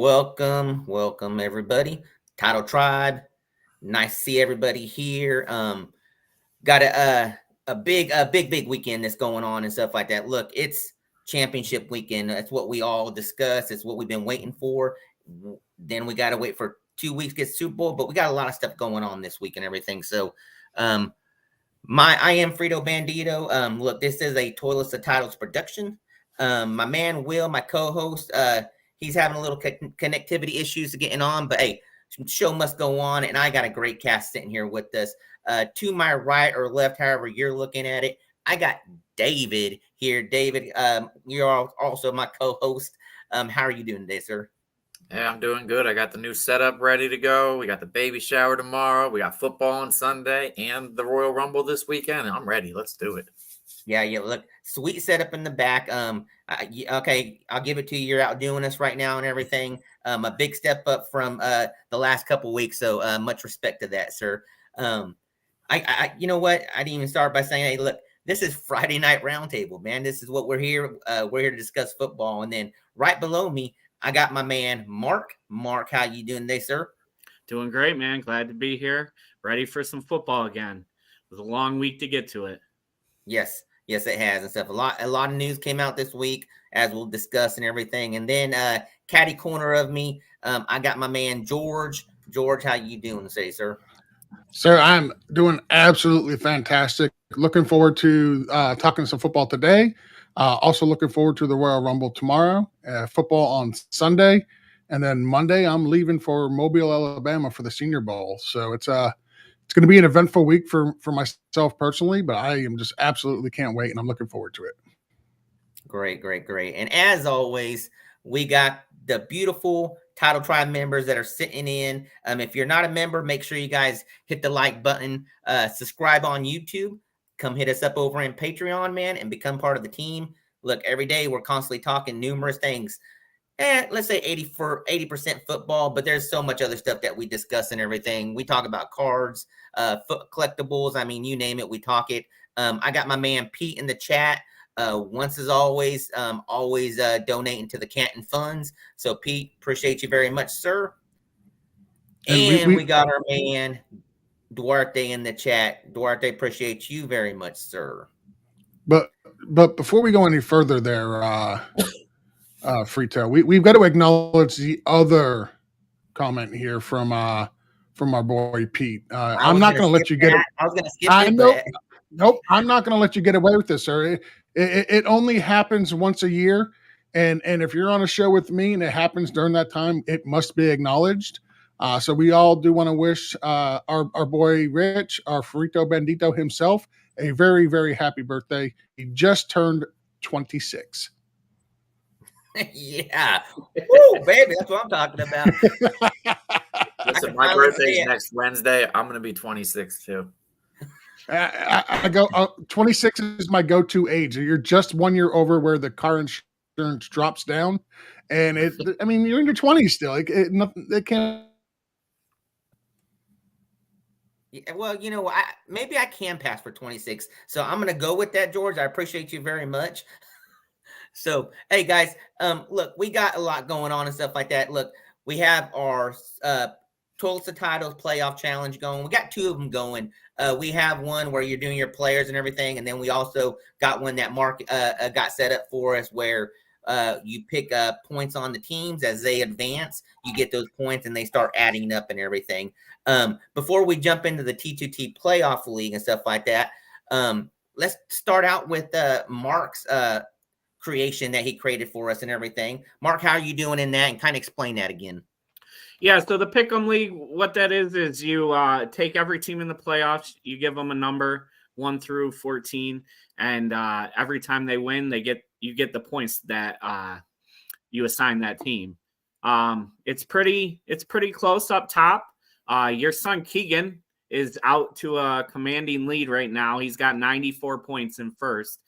Welcome everybody. Title Tribe. Nice to see everybody here. Got a big weekend that's going on and stuff like that. Look, it's championship weekend. That's what we all discuss. It's what we've been waiting for. Then we got to wait for 2 weeks to get Super Bowl, but we got a lot of stuff going on this week and everything. So, um, I am Frito Bandito. Look, this is a Toilets of Titles production. My man Will, my co-host, he's having a little connectivity issues getting on, but hey, show must go on, and I got a great cast sitting here with us. To my right or left, however you're looking at it, I got David here. David, you're also my co-host. How are you doing today, sir? Yeah, I'm doing good. I got the new setup ready to go. We got the baby shower tomorrow. We got football on Sunday and the Royal Rumble this weekend. I'm ready. Let's do it. Yeah. Look, sweet setup in the back. Okay, I'll give it to you. You're outdoing us right now and everything. A big step up from the last couple weeks. So much respect to that, sir. You know what? I didn't even start by saying, hey, look, this is Friday Night Roundtable, man. This is what we're here. We're here to discuss football, and then right below me, I got my man Mark. Mark, how you doing today, sir? Doing great, man. Glad to be here. Ready for some football again. It was a long week to get to it. Yes, it has and stuff. A lot of news came out this week, as we'll discuss and everything. And then caddy corner of me, I got my man George. George, how you doing today, sir? Sir, I'm doing absolutely fantastic. Looking forward to talking some football today. Also looking forward to the Royal Rumble tomorrow, football on Sunday, and then Monday I'm leaving for Mobile, Alabama for the Senior Bowl. So it's going to be an eventful week for myself personally, but I am just absolutely can't wait, and I'm looking forward to it. Great. And as always, we got the beautiful Title Tribe members that are sitting in. If you're not a member, make sure you guys hit the like button, subscribe on YouTube. Come hit us up over in Patreon, man, and become part of the team. Look, every day we're constantly talking numerous things. Let's say 80% football, but there's so much other stuff that we discuss and everything. We talk about cards, foot collectibles. I mean, you name it, we talk it. I got my man Pete in the chat. Once as always donating to the Canton funds. So Pete, appreciate you very much, sir. And we got our man Duarte in the chat. Duarte, appreciate you very much, sir. But before we go any further there, Frito, we've got to acknowledge the other comment here from our boy Pete. I'm not going to let you get it. I was going to skip it, but nope, I'm not going to let you get away with this, sir. It only happens once a year, and if you're on a show with me and it happens during that time, it must be acknowledged. So we all do want to wish our boy Rich, our Frito Bandito himself, a very, very happy birthday. He just turned 26. Yeah. Woo, baby, that's what I'm talking about. Listen, my birthday is next Wednesday. I'm going to be 26 too. I go 26 is my go-to age. You're just 1 year over where the car insurance drops down, and you're in your 20s still. It can't. Yeah, well, maybe I can pass for 26, so I'm gonna go with that, George. I appreciate you very much. So, hey guys, look, we got a lot going on and stuff like that. Look, we have our Toilets of Titles playoff challenge going. We got two of them going. We have one where you're doing your players and everything, and then we also got one that Mark got set up for us where you pick points on the teams as they advance. You get those points, and they start adding up and everything. Before we jump into the T2T playoff league and stuff like that, let's start out with Mark's creation that he created for us and everything. Mark, how are you doing in that? And kind of explain that again. Yeah, so the Pick'em League, what that is you take every team in the playoffs, you give them a number 1 through 14, and every time they win, you get the points that you assign that team. It's pretty close up top. Your son Keegan is out to a commanding lead right now. He's got 94 points in first.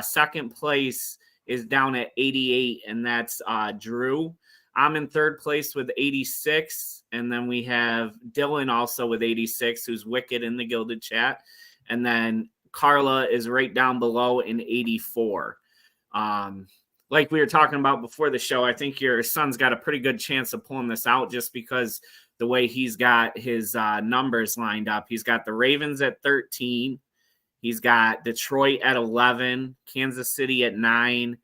Second place is down at 88, and that's Drew. I'm in third place with 86, and then we have Dylan also with 86, who's wicked in the Gilded Chat, and then Carla is right down below in 84. like we were talking about before the show, I think your son's got a pretty good chance of pulling this out just because the way he's got his numbers lined up. He's got the Ravens at 13. He's got Detroit at 11, Kansas City at 9,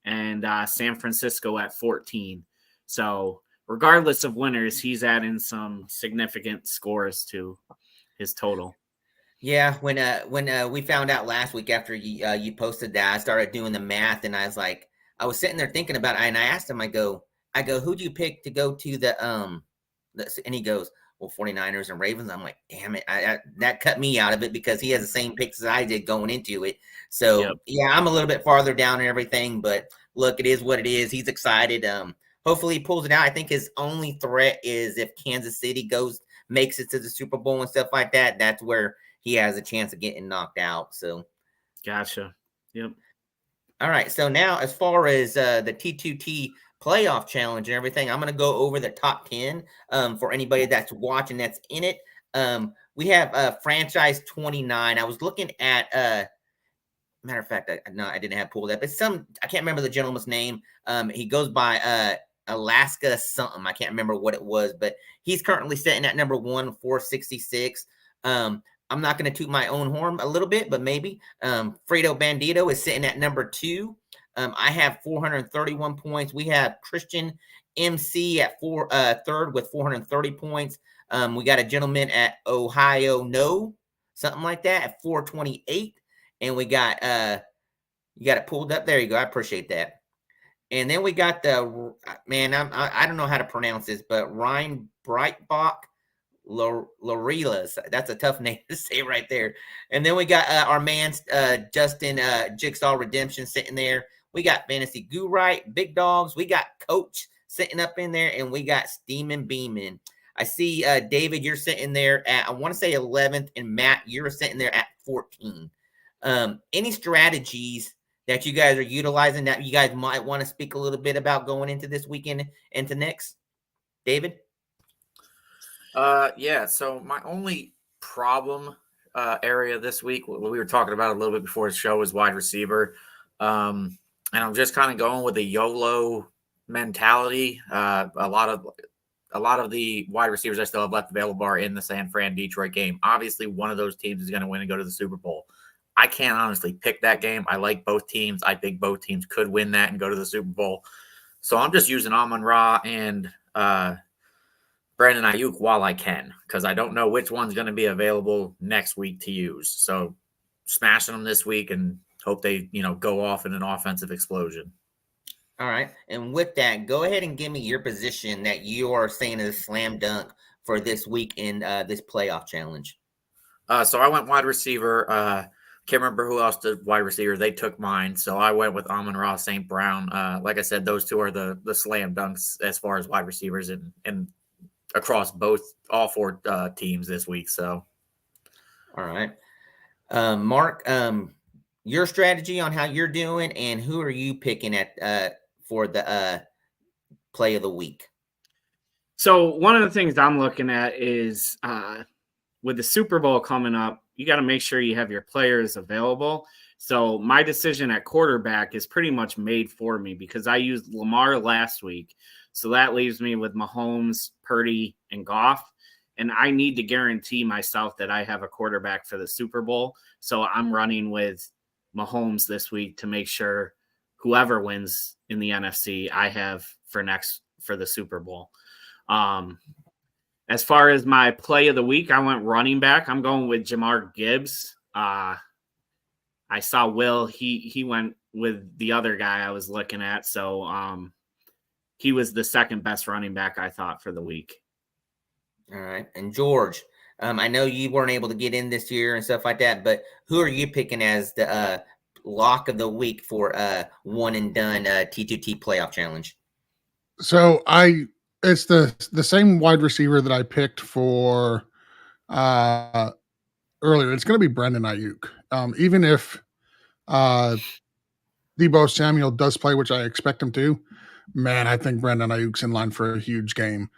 and San Francisco at 14. So regardless of winners, he's adding some significant scores to his total. Yeah, when we found out last week after you posted that, I started doing the math, and I was sitting there thinking about it, and I asked him, I go, who'd you pick to go to the and he goes, well, 49ers and Ravens. I'm like, damn it, that cut me out of it because he has the same picks as I did going into it. So yeah, I'm a little bit farther down and everything, but look, it is what it is. He's excited. Hopefully he pulls it out. I think his only threat is if Kansas City makes it to the Super Bowl and stuff like that. That's where he has a chance of getting knocked out. So, gotcha. Yep. All right. So now, as far as the T2T playoff challenge and everything, I'm going to go over the top 10 for anybody that's watching that's in it. We have franchise 29. I was looking at matter of fact, I didn't have pulled up. It's I can't remember the gentleman's name. He goes by Alaska something. I can't remember what it was, but he's currently sitting at number 1, 466. I'm not going to toot my own horn a little bit, but maybe. Fredo Bandito is sitting at number 2. I have 431 points. We have Christian MC at third with 430 points. We got a gentleman at Ohio No, something like that, at 428. And we got you got it pulled up. There you go. I appreciate that. And then we got the man. I don't know how to pronounce this, but Ryan Breitbach Lorelas. That's a tough name to say right there. And then we got our man Justin Jigsaw Redemption sitting there. We got Fantasy Goo Right, Big Dogs. We got Coach sitting up in there, and we got Steamin' Beamin'. I see David, you're sitting there at, I want to say 11th, and Matt, you're sitting there at 14. Any strategies that you guys are utilizing that you guys might want to speak a little bit about going into this weekend into next? David? Yeah, so my only problem area this week, we were talking about a little bit before the show, is wide receiver. And I'm just kind of going with a YOLO mentality. A lot of the wide receivers I still have left available are in the San Fran Detroit game. Obviously, one of those teams is going to win and go to the Super Bowl. I can't honestly pick that game. I like both teams. I think both teams could win that and go to the Super Bowl. So I'm just using Amon-Ra and Brandon Ayuk while I can, because I don't know which one's going to be available next week to use. So smashing them this week and hope they, go off in an offensive explosion. All right. And with that, go ahead and give me your position that you are saying is a slam dunk for this week in this playoff challenge. So I went wide receiver. Can't remember who else did wide receiver. They took mine. So I went with Amon-Ra St. Brown. Like I said, those two are the slam dunks as far as wide receivers and across all four teams this week. So. All right. Mark, your strategy on how you're doing and who are you picking at for the play of the week? So one of the things I'm looking at is with the Super Bowl coming up, you got to make sure you have your players available. So my decision at quarterback is pretty much made for me because I used Lamar last week. So that leaves me with Mahomes, Purdy, and Goff. And I need to guarantee myself that I have a quarterback for the Super Bowl. So I'm running with Mahomes this week to make sure whoever wins in the NFC, I have for the Super Bowl. As far as my play of the week, I went running back. I'm going with Jamar Gibbs. I saw Will. He went with the other guy I was looking at. So he was the second best running back, I thought, for the week. All right. And George, I know you weren't able to get in this year and stuff like that, but who are you picking as the lock of the week for one and done T2T playoff challenge? So it's the same wide receiver that I picked for earlier. It's going to be Brandon Ayuk. Even if Deebo Samuel does play, which I expect him to, man, I think Brandon Ayuk's in line for a huge game.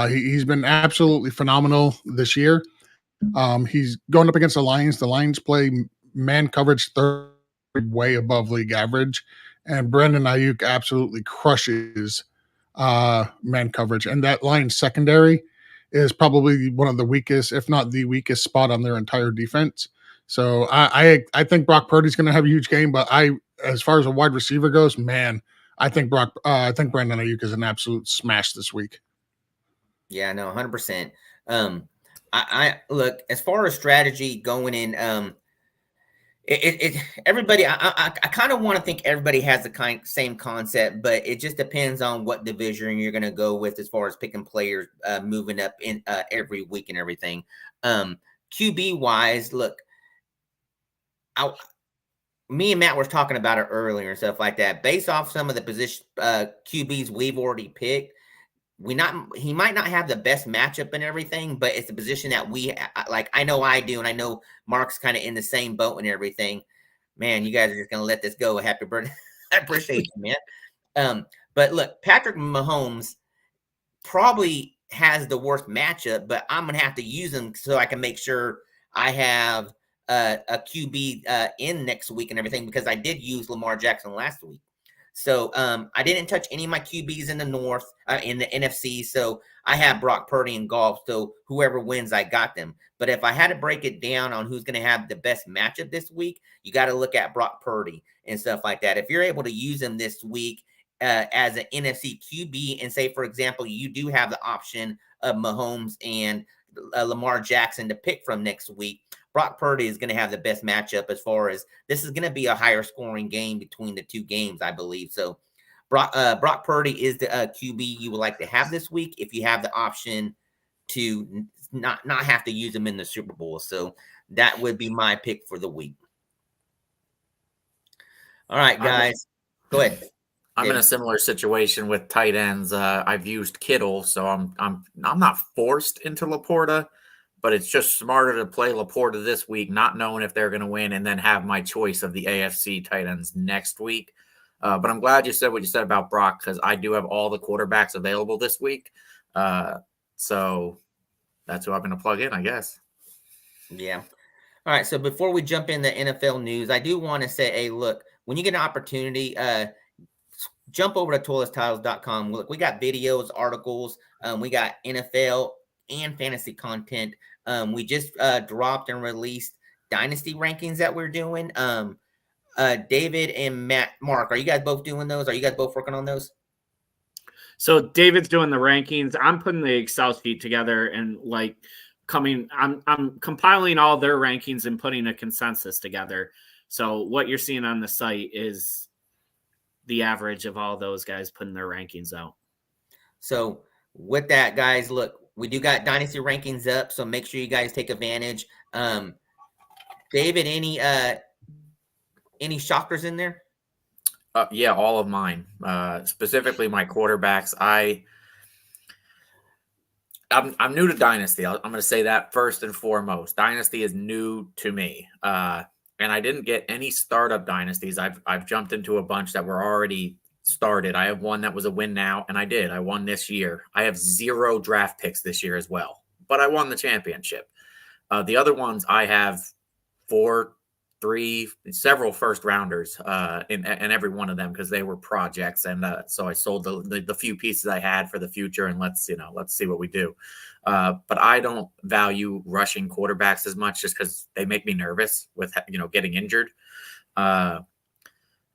He's been absolutely phenomenal this year. He's going up against the Lions. The Lions play man coverage 30 way above league average. and Brandon Ayuk absolutely crushes man coverage. And that Lions secondary is probably one of the weakest, if not the weakest spot on their entire defense. So I think Brock Purdy's going to have a huge game, but as far as a wide receiver goes, man, I think Brandon Ayuk is an absolute smash this week. Yeah, no, 100%. I look, as far as strategy going in, everybody, I kind of want to think everybody has the same concept, but it just depends on what division you're going to go with as far as picking players moving up in every week and everything. QB wise, look, me and Matt were talking about it earlier and stuff like that. Based off some of the position QBs we've already picked, he might not have the best matchup and everything, but it's a position that we like. I know I do, and I know Mark's kind of in the same boat and everything. Man, you guys are just gonna let this go. Happy birthday. I appreciate you, man. But look, Patrick Mahomes probably has the worst matchup, but I'm gonna have to use him so I can make sure I have a QB in next week and everything, because I did use Lamar Jackson last week. So I didn't touch any of my QBs in the North, in the NFC. So I have Brock Purdy and Golf. So whoever wins, I got them. But if I had to break it down on who's going to have the best matchup this week, you got to look at Brock Purdy and stuff like that. If you're able to use him this week as an NFC QB, and say, for example, you do have the option of Mahomes and Lamar Jackson to pick from next week, Brock Purdy is going to have the best matchup, as far as this is going to be a higher scoring game between the two games, I believe. So Brock Purdy is the QB you would like to have this week if you have the option to not have to use him in the Super Bowl. So that would be my pick for the week. All right, guys, go ahead. I'm in a similar situation with tight ends. I've used Kittle, so I'm not forced into Laporta, but it's just smarter to play Laporta this week, not knowing if they're going to win, and then have my choice of the AFC tight ends next week. But I'm glad you said what you said about Brock, because I do have all the quarterbacks available this week. So that's who I'm going to plug in, I guess. Yeah. All right. So before we jump into NFL news, I do want to say, hey, look, when you get an opportunity, jump over to toiletstitles.com. Look, we got videos, articles, we got NFL and fantasy content. We just dropped and released dynasty rankings that we're doing. David and Mark, are you guys both doing those? Are you guys both working on those? So David's doing the rankings. I'm putting the Excel sheet together, and I'm compiling all their rankings and putting a consensus together. So what you're seeing on the site is the average of all those guys putting their rankings out. So with that, guys, look, we do got dynasty rankings up, so make sure you guys take advantage. David, any shockers in there? Yeah, all of mine. Specifically my quarterbacks. I'm new to Dynasty. I'm going to say that first and foremost. Dynasty is new to me. And I didn't get any startup dynasties. I've jumped into a bunch that were already started. I have one that was a win now, and I won this year. I have 0 draft picks this year as well, but I won the championship. The other ones, I have 4, 3, several first rounders in every one of them, because they were projects. And so I sold the few pieces I had for the future, and let's see what we do. But I don't value rushing quarterbacks as much, just because they make me nervous with getting injured.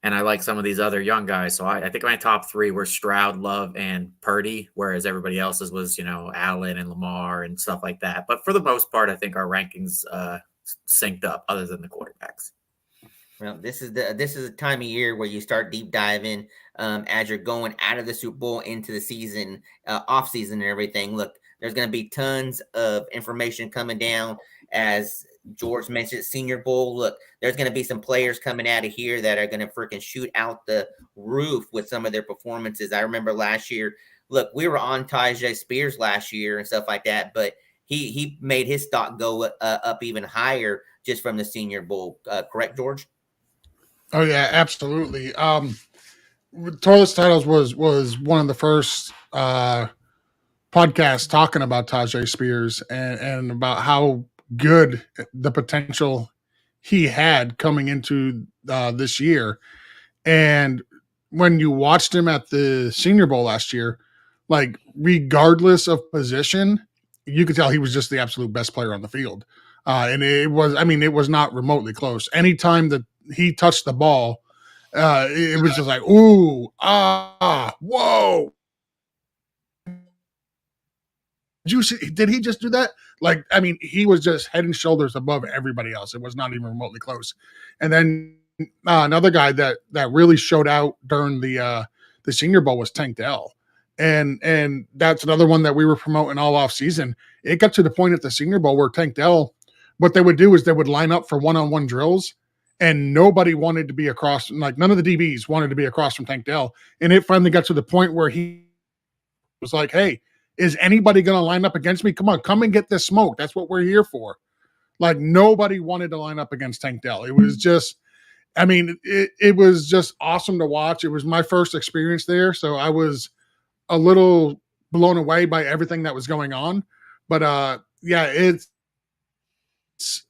And I like some of these other young guys. So I think my top 3 were Stroud, Love, and Purdy, whereas everybody else's was Allen and Lamar and stuff like that. But for the most part, I think our rankings synced up, other than the quarterbacks. Well, this is a time of year where you start deep diving as you're going out of the Super Bowl into the season, off season and everything. Look, there's going to be tons of information coming down. As George mentioned, Senior Bowl. Look, there's going to be some players coming out of here that are going to freaking shoot out the roof with some of their performances. I remember last year, look, we were on Tyjae Spears last year and stuff like that, but he made his stock go up even higher just from the Senior Bowl. Correct, George? Oh yeah, absolutely. Toilet Titles was one of the first podcasts talking about Tyjae Spears and about how good the potential he had coming into this year. And when you watched him at the Senior Bowl last year, like regardless of position, you could tell he was just the absolute best player on the field. And it was not remotely close. Anytime that he touched the ball, it was just like, ooh, whoa. Did he just do that? Like, I mean, he was just head and shoulders above everybody else. It was not even remotely close. And then another guy that really showed out during the Senior Bowl was Tank Dell. And that's another one that we were promoting all off season. It got to the point at the Senior Bowl where Tank Dell, what they would do is they would line up for one-on-one drills, and nobody wanted to be across, like none of the DBs wanted to be across from Tank Dell. And it finally got to the point where he was like, hey, is anybody going to line up against me? Come on, come and get this smoke. That's what we're here for. Like nobody wanted to line up against Tank Dell. It was just, I mean, it was just awesome to watch. It was my first experience there. So I was a little blown away by everything that was going on. But yeah,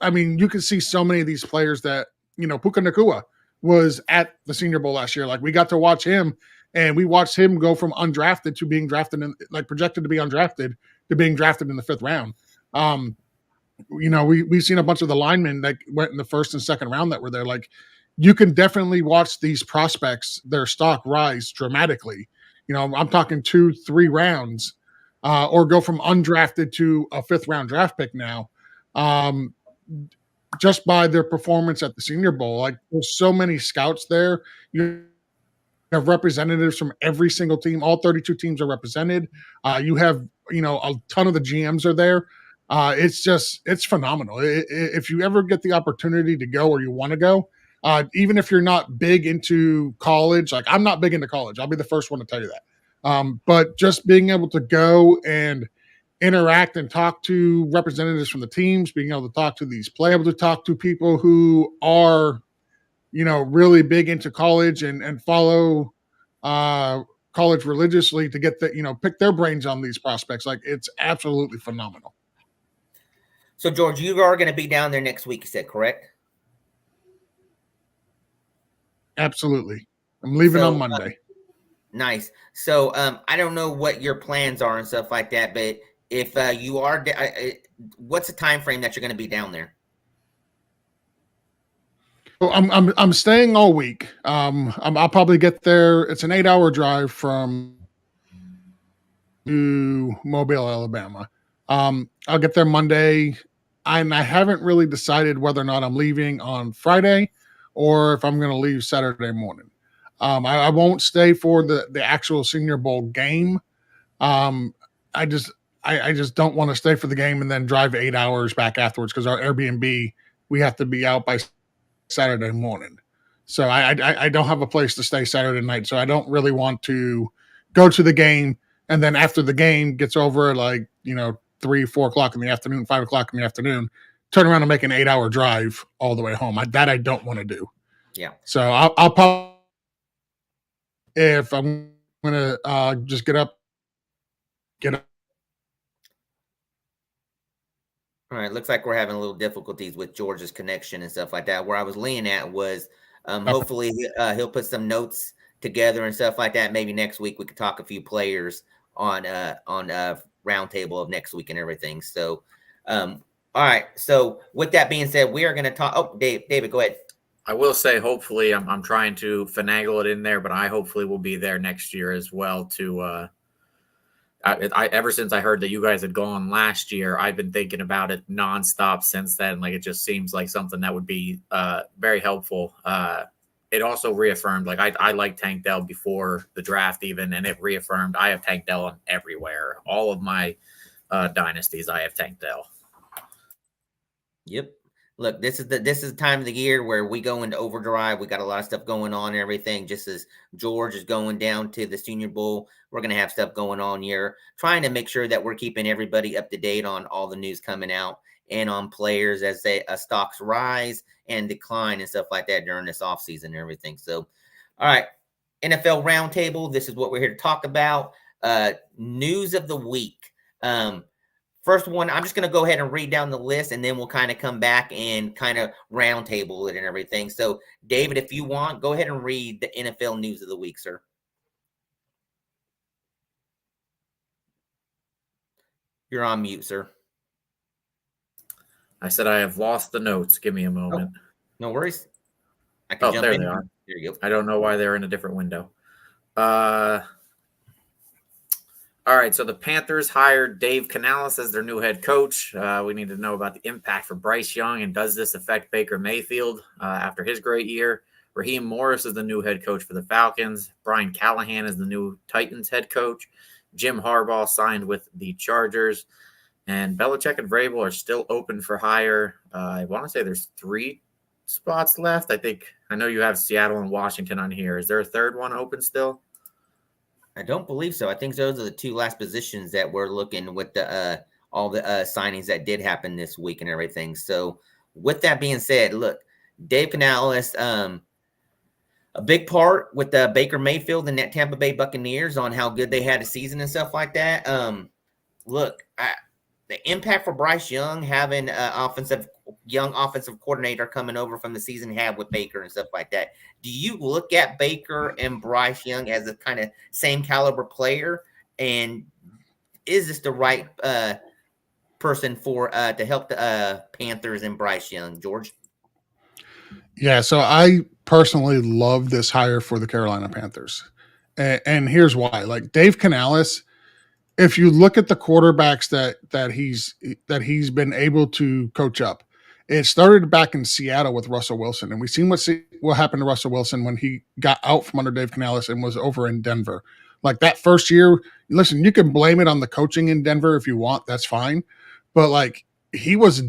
I mean, you can see so many of these players that, Puka Nacua was at the Senior Bowl last year. Like we got to watch him, and we watched him go from undrafted to being drafted projected to be undrafted to being drafted in the 5th round. We've seen a bunch of the linemen that went in the 1st and 2nd round that were there. Like you can definitely watch these prospects, their stock rise dramatically. I'm talking 2-3 rounds, or go from undrafted to a 5th round draft pick now. Just by their performance at the Senior Bowl. Like there's so many scouts there. You have representatives from every single team. All 32 teams are represented. You have, a ton of the GMs are there. It's phenomenal. If you ever get the opportunity to go or you want to go, even if you're not big into college, like I'm not big into college, I'll be the first one to tell you that. But just being able to go and interact and talk to representatives from the teams, being able to talk to these players, able to talk to people who are, really big into college and follow college religiously to get pick their brains on these prospects. Like it's absolutely phenomenal. So George, you are going to be down there next week, you said, correct? Absolutely. I'm leaving on Monday. Nice. So I don't know what your plans are and stuff like that, but if you are, what's the time frame that you're going to be down there? Well, I'm staying all week. I'll probably get there. It's an 8-hour drive from to Mobile, Alabama. I'll get there Monday. I haven't really decided whether or not I'm leaving on Friday or if I'm going to leave Saturday morning. I won't stay for the actual Senior Bowl game. I just don't want to stay for the game and then drive 8 hours back afterwards because our Airbnb, we have to be out by Saturday morning. So I don't have a place to stay Saturday night. So I don't really want to go to the game and then after the game gets over, 3-4 o'clock in the afternoon, 5 o'clock in the afternoon, turn around and make an 8-hour drive all the way home. I don't want to do. Yeah. So I'll probably, if I'm going to just get up. All right. Looks like we're having a little difficulties with George's connection and stuff like that. Where I was leaning at was hopefully he'll put some notes together and stuff like that. Maybe next week we could talk a few players on roundtable of next week and everything. So, all right. So with that being said, we are going to talk. Oh, David, go ahead. I will say, hopefully, I'm trying to finagle it in there, but I hopefully will be there next year as well. Ever since I heard that you guys had gone last year, I've been thinking about it nonstop since then. Like it just seems like something that would be very helpful. It also reaffirmed, like I liked Tank Dell before the draft even, and it reaffirmed I have Tank Dell on everywhere. All of my dynasties, I have Tank Dell. Yep. Look, this is the time of the year where we go into overdrive. We got a lot of stuff going on and everything. Just as George is going down to the Senior Bowl, we're going to have stuff going on here, trying to make sure that we're keeping everybody up to date on all the news coming out and on players as stocks rise and decline and stuff like that during this offseason and everything. So, all right, NFL Roundtable. This is what we're here to talk about. News of the week. First one, I'm just going to go ahead and read down the list, and then we'll kind of come back and kind of roundtable it and everything. So, David, if you want, go ahead and read the NFL news of the week, sir. You're on mute, sir. I said I have lost the notes. Give me a moment. Oh, no worries. I can jump there in. they are. There you go. I don't know why they're in a different window. All right, so the Panthers hired Dave Canales as their new head coach. We need to know about the impact for Bryce Young, and does this affect Baker Mayfield after his great year? Raheem Morris is the new head coach for the Falcons. Brian Callahan is the new Titans head coach. Jim Harbaugh signed with the Chargers. And Belichick and Vrabel are still open for hire. I want to say there's 3 spots left. I know you have Seattle and Washington on here. Is there a third one open still? I don't believe so. I think those are the 2 last positions that we're looking with the all the signings that did happen this week and everything. So with that being said, look, Dave Canales, a big part with Baker Mayfield and that Tampa Bay Buccaneers on how good they had a season and stuff like that. Look, the impact for Bryce Young having an young offensive coordinator coming over from the season he had with Baker and stuff like that. Do you look at Baker and Bryce Young as a kind of same caliber player? And is this the right person for to help the Panthers and Bryce Young, George? Yeah, so I personally love this hire for the Carolina Panthers. And here's why. Like Dave Canales, if you look at the quarterbacks that he's been able to coach up, it started back in Seattle with Russell Wilson, and we've seen what happened to Russell Wilson when he got out from under Dave Canales and was over in Denver. Like that first year, listen, you can blame it on the coaching in Denver if you want, that's fine, but like he was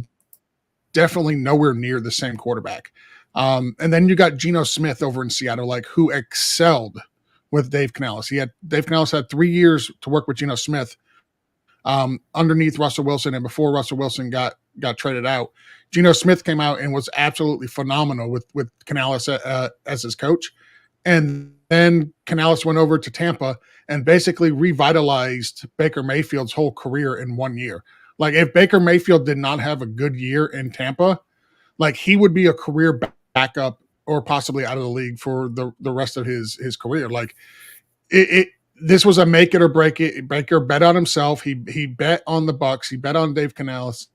definitely nowhere near the same quarterback. And then you got Geno Smith over in Seattle, like who excelled with Dave Canales. Dave Canales had 3 years to work with Geno Smith underneath Russell Wilson, and before Russell Wilson got traded out, Geno Smith came out and was absolutely phenomenal with Canales as his coach. And then Canales went over to Tampa and basically revitalized Baker Mayfield's whole career in 1 year. Like if Baker Mayfield did not have a good year in Tampa, like he would be a career backup or possibly out of the league for the rest of his career. Like this was a make it or break it. Baker bet on himself. He bet on the Bucks. He bet on Dave Canales,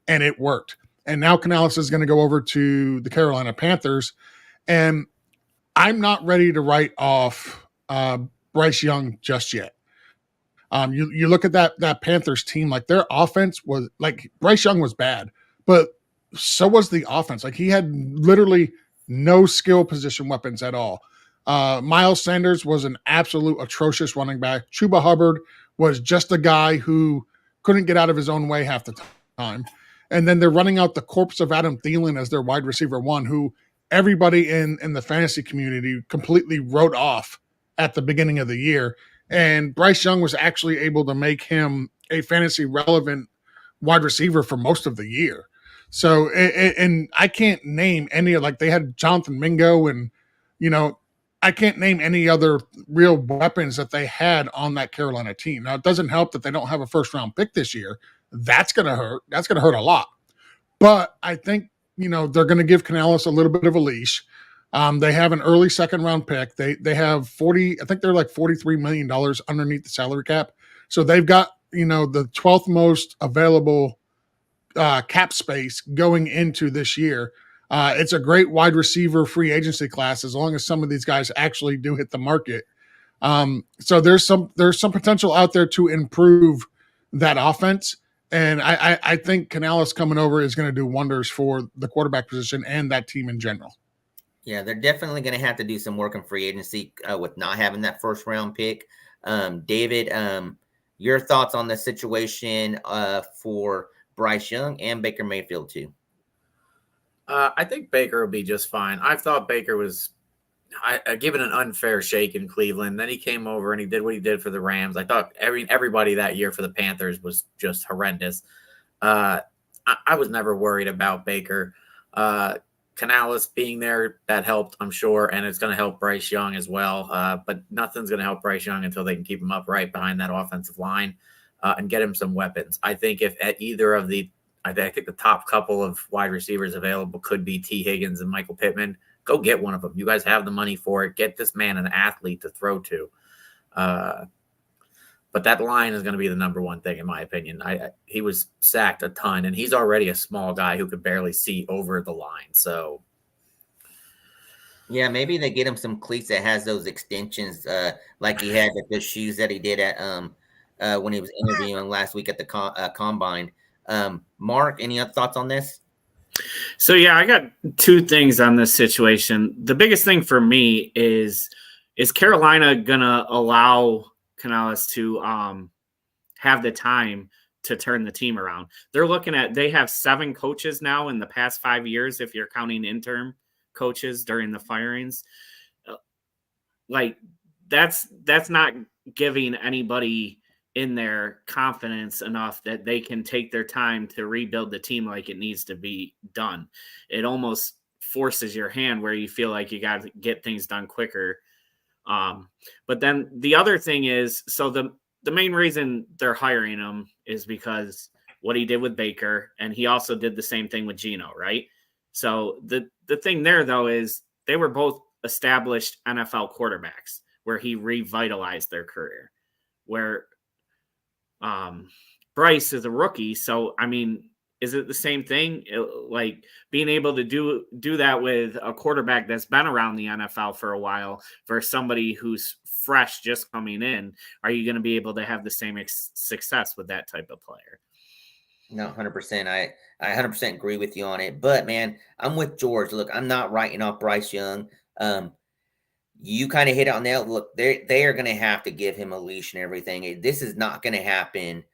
and it worked. And now Canales is going to go over to the Carolina Panthers, and I'm not ready to write off Bryce Young just yet. You look at that Panthers team, like their offense was like Bryce Young was bad, but so was the offense. Like he had literally no skill position weapons at all. Miles Sanders was an absolute atrocious running back. Chuba Hubbard was just a guy who couldn't get out of his own way half the time. And then they're running out the corpse of Adam Thielen as their wide receiver 1, who everybody in the fantasy community completely wrote off at the beginning of the year. And Bryce Young was actually able to make him a fantasy relevant wide receiver for most of the year. So, and I can't name any of, like they had Jonathan Mingo, and, you know, I can't name any other real weapons that they had on that Carolina team. Now, it doesn't help that they don't have a first round pick this year. That's going to hurt. That's going to hurt a lot. But I think, you know, they're going to give Canales a little bit of a leash. They have an early second round pick. They have I think they're like $43 million underneath the salary cap. So they've got, you know, the 12th most available cap space going into this year. It's a great wide receiver free agency class as long as some of these guys actually do hit the market. So there's some potential out there to improve that offense. And I think Canales coming over is going to do wonders for the quarterback position and that team in general. Yeah, they're definitely going to have to do some work in free agency with not having that first round pick. David, your thoughts on the situation for Bryce Young and Baker Mayfield too? I think Baker will be just fine. I thought Baker was given an unfair shake in Cleveland. Then he came over and he did what he did for the Rams. I thought everybody that year for the Panthers was just horrendous. I was never worried about Baker. Canales being there, that helped, I'm sure, and it's going to help Bryce Young as well. But nothing's going to help Bryce Young until they can keep him upright behind that offensive line. and get him some weapons. I think if at either of I think the top couple of wide receivers available could be T. Higgins and Michael Pittman. Go get one of them. You guys have the money for it. Get this man an athlete to throw to. But that line is going to be the number one thing, in my opinion. He was sacked a ton, and he's already a small guy who could barely see over the line. So, yeah, maybe they get him some cleats that has those extensions, like he had with the shoes that he did at when he was interviewing last week at the combine. Mark, any other thoughts on this? So yeah, I got two things on this situation. The biggest thing for me is Carolina gonna allow Canales to have the time to turn the team around? They're looking at, they have 7 coaches now in the past 5 years, if you're counting interim coaches during the firings. Like that's not giving anybody in their confidence enough that they can take their time to rebuild the team like it needs to be done. It almost forces your hand where you feel like you got to get things done quicker. But then the other thing is, so the main reason they're hiring him is because what he did with Baker, and he also did the same thing with Geno, right? So the thing there, though, is they were both established NFL quarterbacks where he revitalized their career, where Bryce is a rookie. So, I mean, is it the same thing? Like being able to do that with a quarterback that's been around the NFL for a while versus somebody who's fresh just coming in, are you going to be able to have the same success with that type of player? No, 100%. I 100% agree with you on it. But, man, I'm with George. Look, I'm not writing off Bryce Young. You kind of hit it on that. Look, they are going to have to give him a leash and everything. This is not going to happen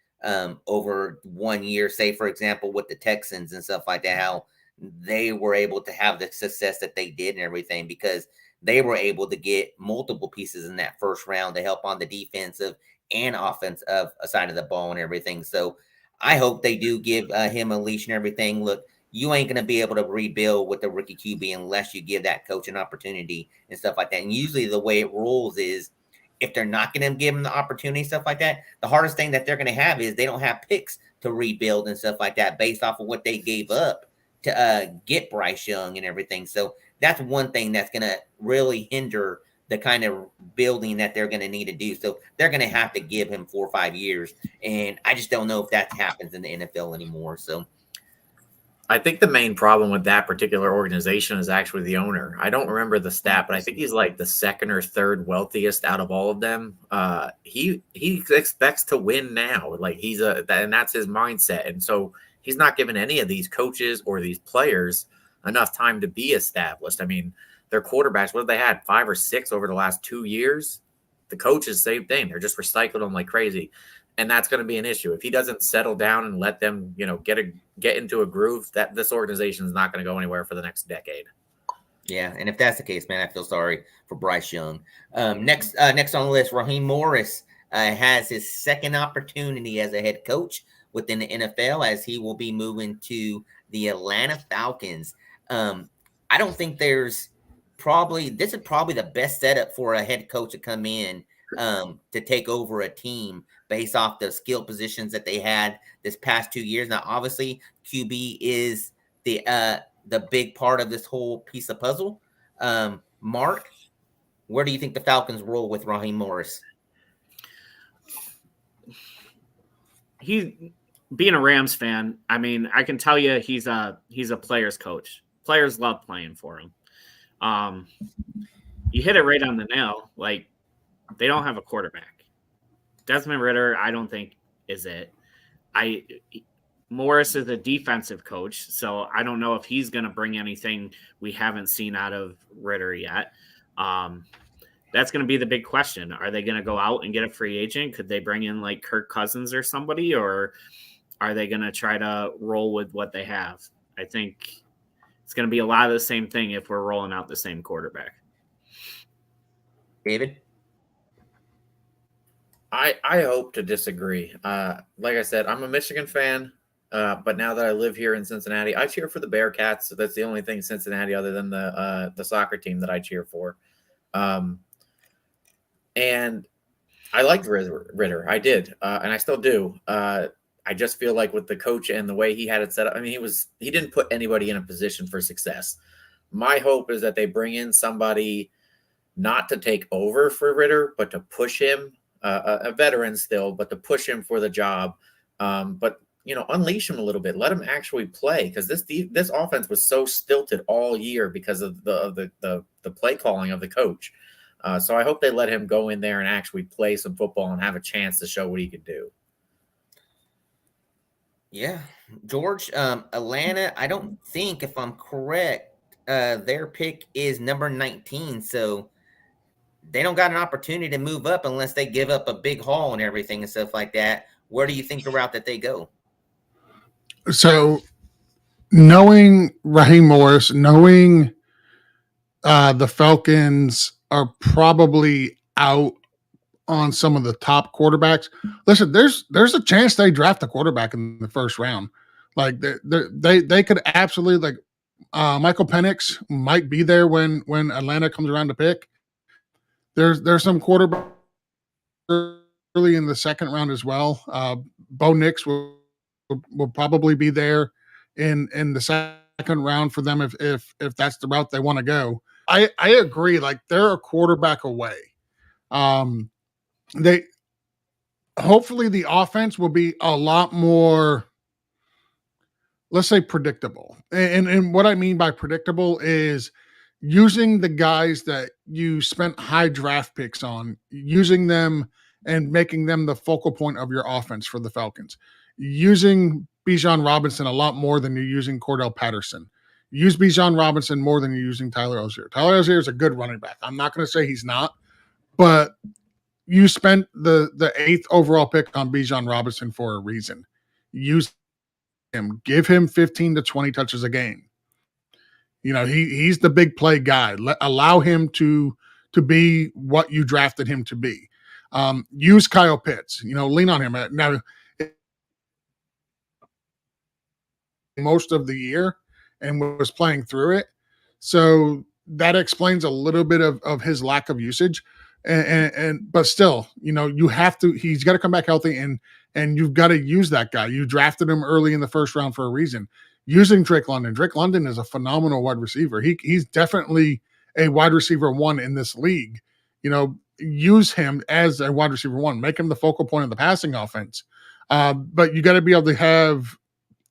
over 1 year. Say, for example, with the Texans and stuff like that, how they were able to have the success that they did and everything because they were able to get multiple pieces in that first round to help on the defensive and offensive side of the ball and everything. So I hope they do give him a leash and everything. Look, you ain't going to be able to rebuild with the rookie QB unless you give that coach an opportunity and stuff like that. And usually the way it rolls is if they're not going to give him the opportunity, stuff like that, the hardest thing that they're going to have is they don't have picks to rebuild and stuff like that based off of what they gave up to get Bryce Young and everything. So that's one thing that's going to really hinder the kind of building that they're going to need to do. So they're going to have to give him 4 or 5 years. And I just don't know if that happens in the NFL anymore. So I think the main problem with that particular organization is actually the owner. I don't remember the stat, but I think he's like the 2nd or 3rd wealthiest out of all of them. He expects to win now. Like and that's his mindset. And so he's not giving any of these coaches or these players enough time to be established. I mean, their quarterbacks, what have they had? 5 or 6 over the last 2 years? The coaches, same thing. They're just recycling them like crazy. And that's going to be an issue. If he doesn't settle down and let them, get into a groove, that this organization is not going to go anywhere for the next decade. Yeah, and if that's the case, man, I feel sorry for Bryce Young. Next on the list, Raheem Morris has his 2nd opportunity as a head coach within the NFL as he will be moving to the Atlanta Falcons. I don't think this is probably the best setup for a head coach to come in to take over a team based off the skill positions that they had this past 2 years. Now, obviously, QB is the big part of this whole piece of puzzle. Mark, where do you think the Falcons roll with Raheem Morris? He's being a Rams fan. I mean, I can tell you he's a player's coach. Players love playing for him. You hit it right on the nail. Like, they don't have a quarterback. Desmond Ridder, I don't think is it. Morris is a defensive coach, so I don't know if he's going to bring anything we haven't seen out of Ridder yet. That's going to be the big question. Are they going to go out and get a free agent? Could they bring in like Kirk Cousins or somebody, or are they going to try to roll with what they have? I think it's going to be a lot of the same thing if we're rolling out the same quarterback. David? I hope to disagree. Like I said, I'm a Michigan fan, but now that I live here in Cincinnati, I cheer for the Bearcats. So that's the only thing in Cincinnati other than the soccer team that I cheer for. And I liked Ritter. I did, and I still do. I just feel like with the coach and the way he had it set up, I mean, he didn't put anybody in a position for success. My hope is that they bring in somebody not to take over for Ritter, but to push him, a veteran still, but to push him for the job. But unleash him a little bit, let him actually play, because this offense was so stilted all year because of the play calling of the coach. So I hope they let him go in there and actually play some football and have a chance to show what he can do. Yeah, George, Atlanta, I don't think, if I'm correct, their pick is number 19. So they don't got an opportunity to move up unless they give up a big haul and everything and stuff like that. Where do you think the route that they go? So knowing Raheem Morris, knowing the Falcons are probably out on some of the top quarterbacks. Listen, there's a chance they draft a quarterback in the first round. Like they could absolutely, like, Michael Penix might be there when Atlanta comes around to pick. There's some quarterback early in the second round as well. Bo Nix will probably be there in the second round for them if that's the route they want to go. I agree. Like, they're a quarterback away. They hopefully the offense will be a lot more, let's say, predictable. And what I mean by predictable is using the guys that you spent high draft picks on, using them and making them the focal point of your offense for the Falcons. Using Bijan Robinson a lot more than you're using Cordell Patterson. Use Bijan Robinson more than you're using Tyler Algier. Tyler Algier is a good running back. I'm not going to say he's not, but you spent the 8th overall pick on Bijan Robinson for a reason. Use him. Give him 15 to 20 touches a game. He's the big play guy. Allow him to be what you drafted him to be. Use Kyle Pitts. Lean on him. Now, most of the year and was playing through it. So that explains a little bit of his lack of usage. But still, he's got to come back healthy, and you've got to use that guy. You drafted him early in the first round for a reason. Using Drake London. Drake London is a phenomenal wide receiver. He's definitely a wide receiver 1 in this league. Use him as a wide receiver 1. Make him the focal point of the passing offense. But you got to be able to have,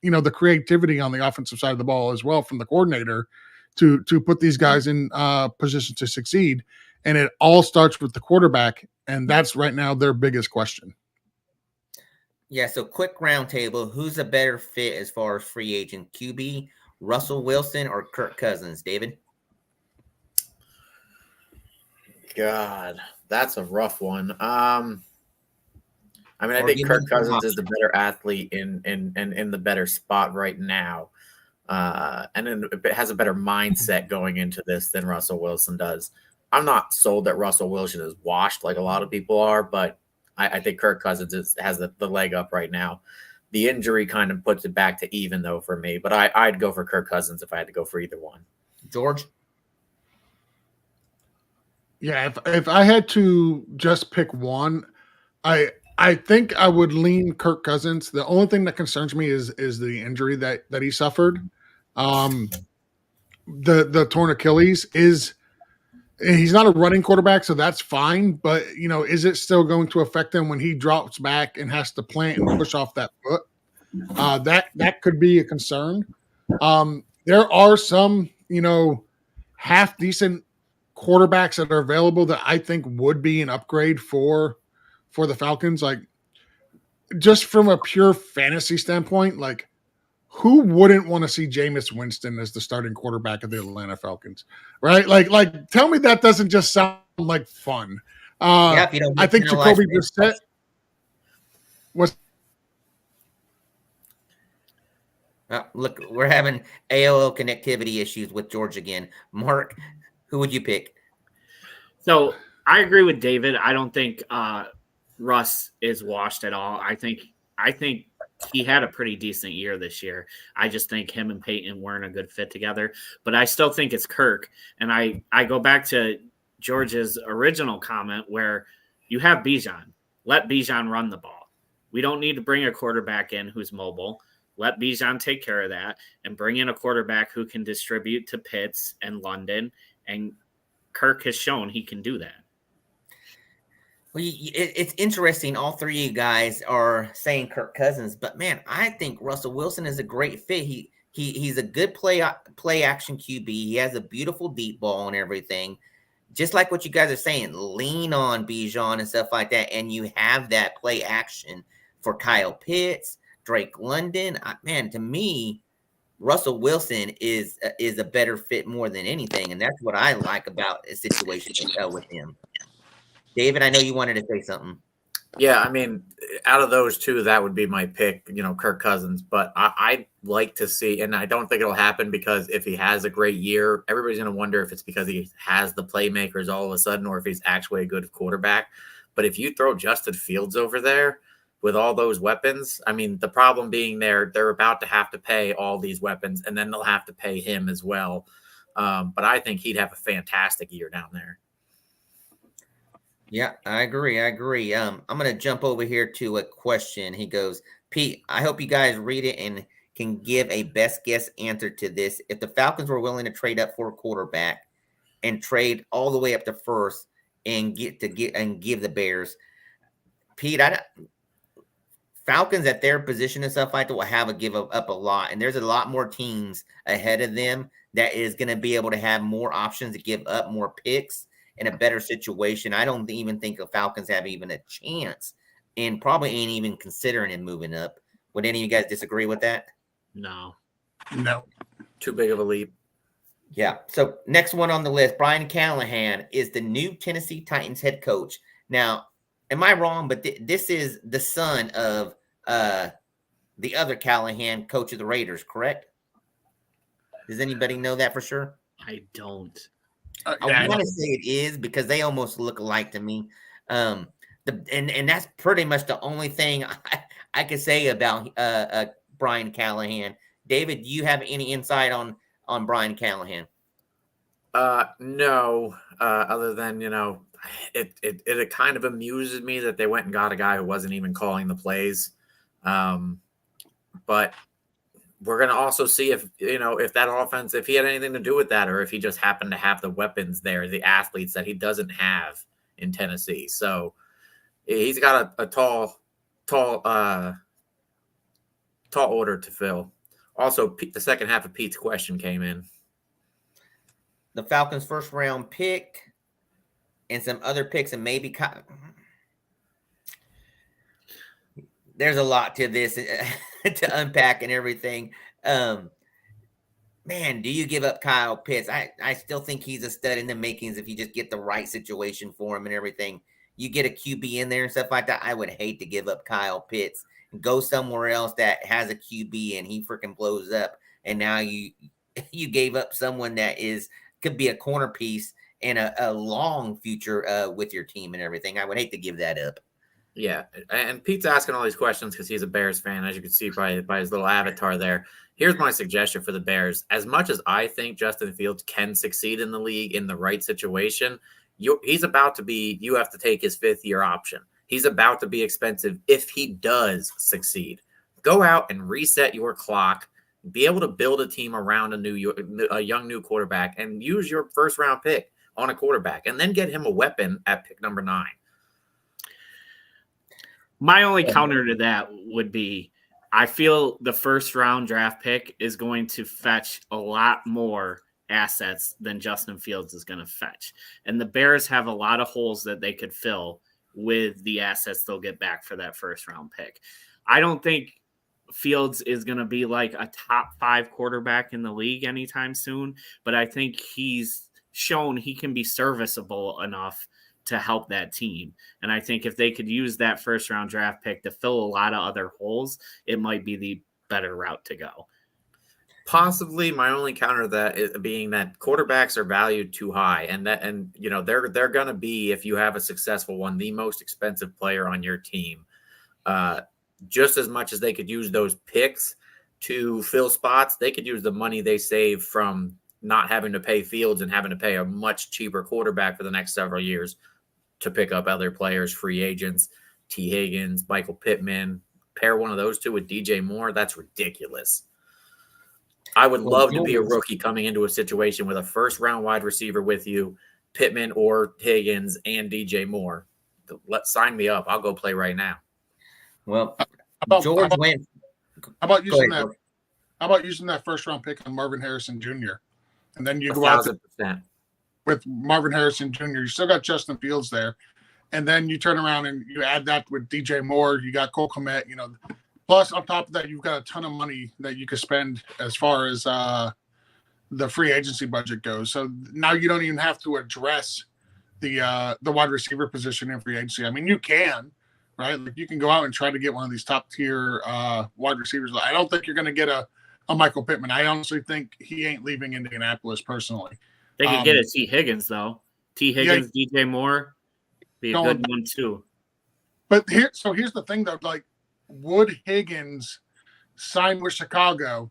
the creativity on the offensive side of the ball as well from the coordinator to put these guys in position to succeed. And it all starts with the quarterback, and that's right now their biggest question. Yeah, so quick roundtable. Who's a better fit as far as free agent? QB, Russell Wilson, or Kirk Cousins? David? God, that's a rough one. I think Kirk Cousins is the better athlete in the better spot right now. And then it has a better mindset going into this than Russell Wilson does. I'm not sold that Russell Wilson is washed like a lot of people are, but I think Kirk Cousins has the leg up right now. The injury kind of puts it back to even, though, for me. But I'd go for Kirk Cousins if I had to go for either one. George? Yeah, if I had to just pick one, I think I would lean Kirk Cousins. The only thing that concerns me is the injury that he suffered. The torn Achilles is. He's not a running quarterback, so that's fine. But, is it still going to affect him when he drops back and has to plant and push off that foot? That could be a concern. There are some, half decent quarterbacks that are available that I think would be an upgrade for the Falcons. Like, just from a pure fantasy standpoint, like, who wouldn't want to see Jameis Winston as the starting quarterback of the Atlanta Falcons, right? Like, tell me that doesn't just sound like fun. If you don't I think Jacoby Brissett was. Look, we're having AOL connectivity issues with George again. Mark, who would you pick? So I agree with David. I don't think Russ is washed at all. I think he had a pretty decent year this year. I just think him and Peyton weren't a good fit together. But I still think it's Kirk. And I go back to George's original comment where You have Bijan. Let Bijan run the ball. We don't need to bring a quarterback in who's mobile. Let Bijan take care of that and bring in a quarterback who can distribute to Pitts and London. And Kirk has shown he can do that. Well, it's interesting. All three of you guys are saying Kirk Cousins, but man, I think Russell Wilson is a great fit. He's a good play action QB. He has a beautiful deep ball and everything. Just like what you guys are saying, lean on Bijan and stuff like that, and you have that play action for Kyle Pitts, Drake London. Man, to me, Russell Wilson is a better fit more than anything, and that's what I like about a situation with him. David, I know you wanted to say something. Yeah, I mean, out of those two, that would be my pick, Kirk Cousins. But I'd like to see, and I don't think it'll happen because if he has a great year, everybody's going to wonder if it's because he has the playmakers all of a sudden or if he's actually a good quarterback. But if you throw Justin Fields over there with all those weapons, I mean, the problem being they're about to have to pay all these weapons, and then they'll have to pay him as well. But I think he'd have a fantastic year down there. Yeah, I agree. I'm going to jump over here to a question. He goes, Pete, I hope you guys read it and can give a best guess answer to this. If the Falcons were willing to trade up for a quarterback and trade all the way up to first and give the Bears, Pete, Falcons at their position and stuff like that will have a give up a lot. And there's a lot more teams ahead of them that is going to be able to have more options to give up more picks in a better situation. I don't even think the Falcons have even a chance and probably ain't even considering him moving up. Would any of you guys disagree with that? No. Too big of a leap. Yeah. So next one on the list, Brian Callahan is the new Tennessee Titans head coach. Now, am I wrong? But this is the son of the other Callahan, coach of the Raiders, correct? Does anybody know that for sure? I don't. I want to say it is because they almost look alike to me. And that's pretty much the only thing I could say about Brian Callahan. David, do you have any insight on Brian Callahan? No, other than, it kind of amuses me that they went and got a guy who wasn't even calling the plays. But we're going to also see if that offense, if he had anything to do with that, or if he just happened to have the weapons there, the athletes that he doesn't have in Tennessee. So he's got a tall order to fill. Also, the second half of Pete's question came in. The Falcons' first round pick and some other picks, and maybe there's a lot to this to unpack and everything. Man, do you give up Kyle Pitts? I still think he's a stud in the makings if you just get the right situation for him and everything. You get a QB in there and stuff like that. I would hate to give up Kyle Pitts and go somewhere else that has a QB and he freaking blows up. And now you gave up someone that could be a corner piece and a long future with your team and everything. I would hate to give that up. Yeah, and Pete's asking all these questions because he's a Bears fan, as you can see by his little avatar there. Here's my suggestion for the Bears. As much as I think Justin Fields can succeed in the league in the right situation, he's about to be – you have to take his fifth-year option. He's about to be expensive if he does succeed. Go out and reset your clock, be able to build a team around a young new quarterback, and use your first-round pick on a quarterback, and then get him a weapon at pick number 9. My only counter to that would be I feel the first round draft pick is going to fetch a lot more assets than Justin Fields is going to fetch. And the Bears have a lot of holes that they could fill with the assets they'll get back for that first round pick. I don't think Fields is going to be like a top 5 quarterback in the league anytime soon, but I think he's shown he can be serviceable enough to help that team. And I think if they could use that first round draft pick to fill a lot of other holes, it might be the better route to go. Possibly my only counter to that is being that quarterbacks are valued too high. And they're going to be, if you have a successful one, the most expensive player on your team. Just as much as they could use those picks to fill spots, they could use the money they save from not having to pay Fields and having to pay a much cheaper quarterback for the next several years to pick up other players, free agents, T. Higgins, Michael Pittman. Pair one of those two with DJ Moore. That's ridiculous. I would love to be a rookie coming into a situation with a first-round wide receiver with you, Pittman or Higgins and DJ Moore. Sign me up. I'll go play right now. Well, How George went. about using that? How about using that first-round pick on Marvin Harrison Jr. and then you go out 1,000%. with Marvin Harrison Jr. You still got Justin Fields there, and then you turn around and you add that with DJ Moore. You got Cole Kmet. Plus, on top of that, you've got a ton of money that you could spend as far as the free agency budget goes. So now you don't even have to address the wide receiver position in free agency. I mean, you can, right? Like you can go out and try to get one of these top tier wide receivers. I don't think you're going to get a Michael Pittman. I honestly think he ain't leaving Indianapolis personally. They could get a T. Higgins though. T. Higgins, DJ Moore, be a good one too. But here's the thing though, like. Would Higgins sign with Chicago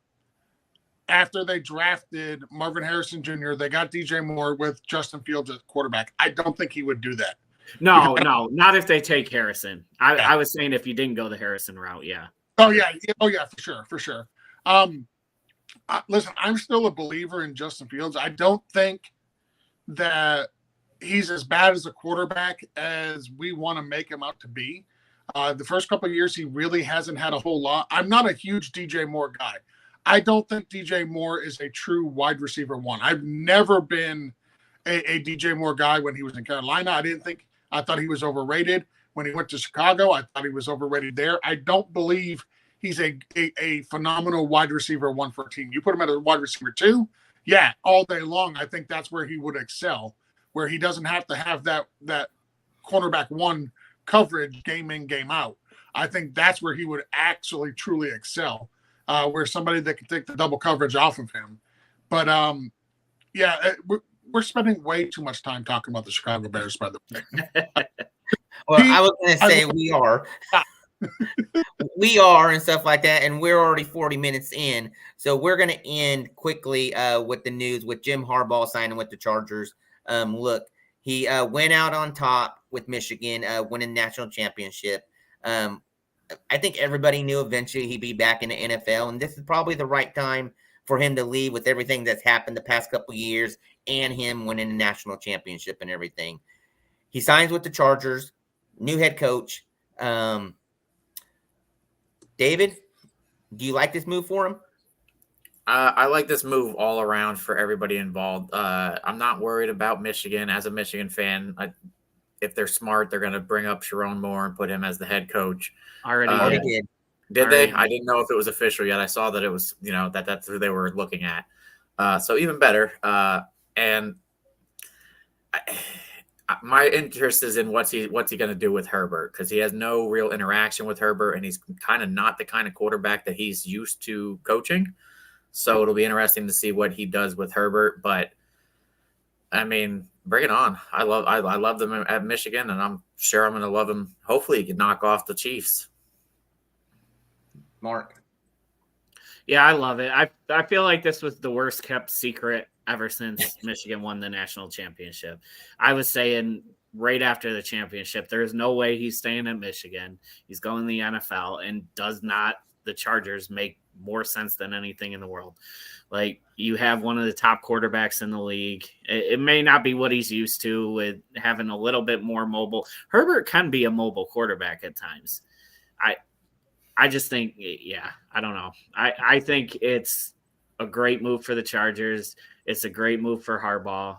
after they drafted Marvin Harrison Jr.? They got DJ Moore with Justin Fields as quarterback. I don't think he would do that. No, not if they take Harrison. I was saying if you didn't go the Harrison route, yeah. Oh yeah, for sure. Listen, I'm still a believer in Justin Fields. I don't think that he's as bad as a quarterback as we want to make him out to be. The first couple of years, he really hasn't had a whole lot. I'm not a huge DJ Moore guy. I don't think DJ Moore is a true wide receiver one. I've never been a DJ Moore guy when he was in Carolina. I thought he was overrated. When he went to Chicago, I thought he was overrated there. I don't believe he's a phenomenal wide receiver one for a team. You put him at a wide receiver 2, yeah, all day long. I think that's where he would excel, where he doesn't have to have that cornerback 1 coverage game in, game out. I think that's where he would actually truly excel, where somebody that can take the double coverage off of him. But we're spending way too much time talking about the Chicago Bears, by the way. Well, I was going to say we are. We are and stuff like that, and we're already 40 minutes in. So we're going to end quickly with the news with Jim Harbaugh signing with the Chargers. Look, he went out on top with Michigan, winning national championship. I think everybody knew eventually he'd be back in the NFL, and this is probably the right time for him to leave with everything that's happened the past couple of years and him winning the national championship and everything. He signs with the Chargers, new head coach. David, do you like this move for him? I like this move all around for everybody involved. I'm not worried about Michigan. As a Michigan fan, if they're smart, they're going to bring up Sharon Moore and put him as the head coach. Already did. Did they? I didn't know if it was official yet. I saw that it was, that's who they were looking at. So even better. My interest is in what's he going to do with Herbert, because he has no real interaction with Herbert, and he's kind of not the kind of quarterback that he's used to coaching. So it'll be interesting to see what he does with Herbert. But I mean, bring it on. I love them at Michigan, and I'm sure I'm going to love him. Hopefully he can knock off the Chiefs. Mark. Yeah, I love it. I feel like this was the worst kept secret ever since Michigan won the national championship. I was saying right after the championship, there's no way he's staying at Michigan. He's going to the NFL, and does not the Chargers make more sense than anything in the world? Like, you have one of the top quarterbacks in the league. It may not be what he's used to with having a little bit more mobile. Herbert can be a mobile quarterback at times. I just think, yeah, I don't know. I think it's a great move for the Chargers. It's a great move for Harbaugh.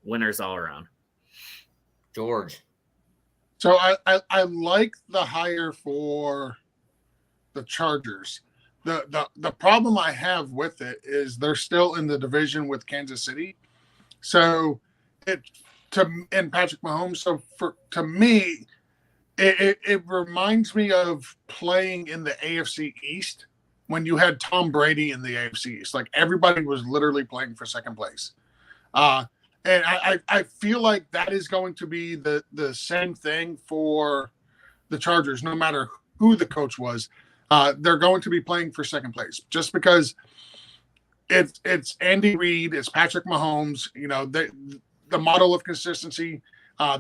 Winners all around. George. So I like the hire for the Chargers. The problem I have with it is they're still in the division with Kansas City. So and Patrick Mahomes. So to me, it reminds me of playing in the AFC East when you had Tom Brady in the AFC East. Like, everybody was literally playing for second place. And I feel like that is going to be the same thing for the Chargers, no matter who the coach was. They're going to be playing for second place just because it's Andy Reid, it's Patrick Mahomes. The model of consistency.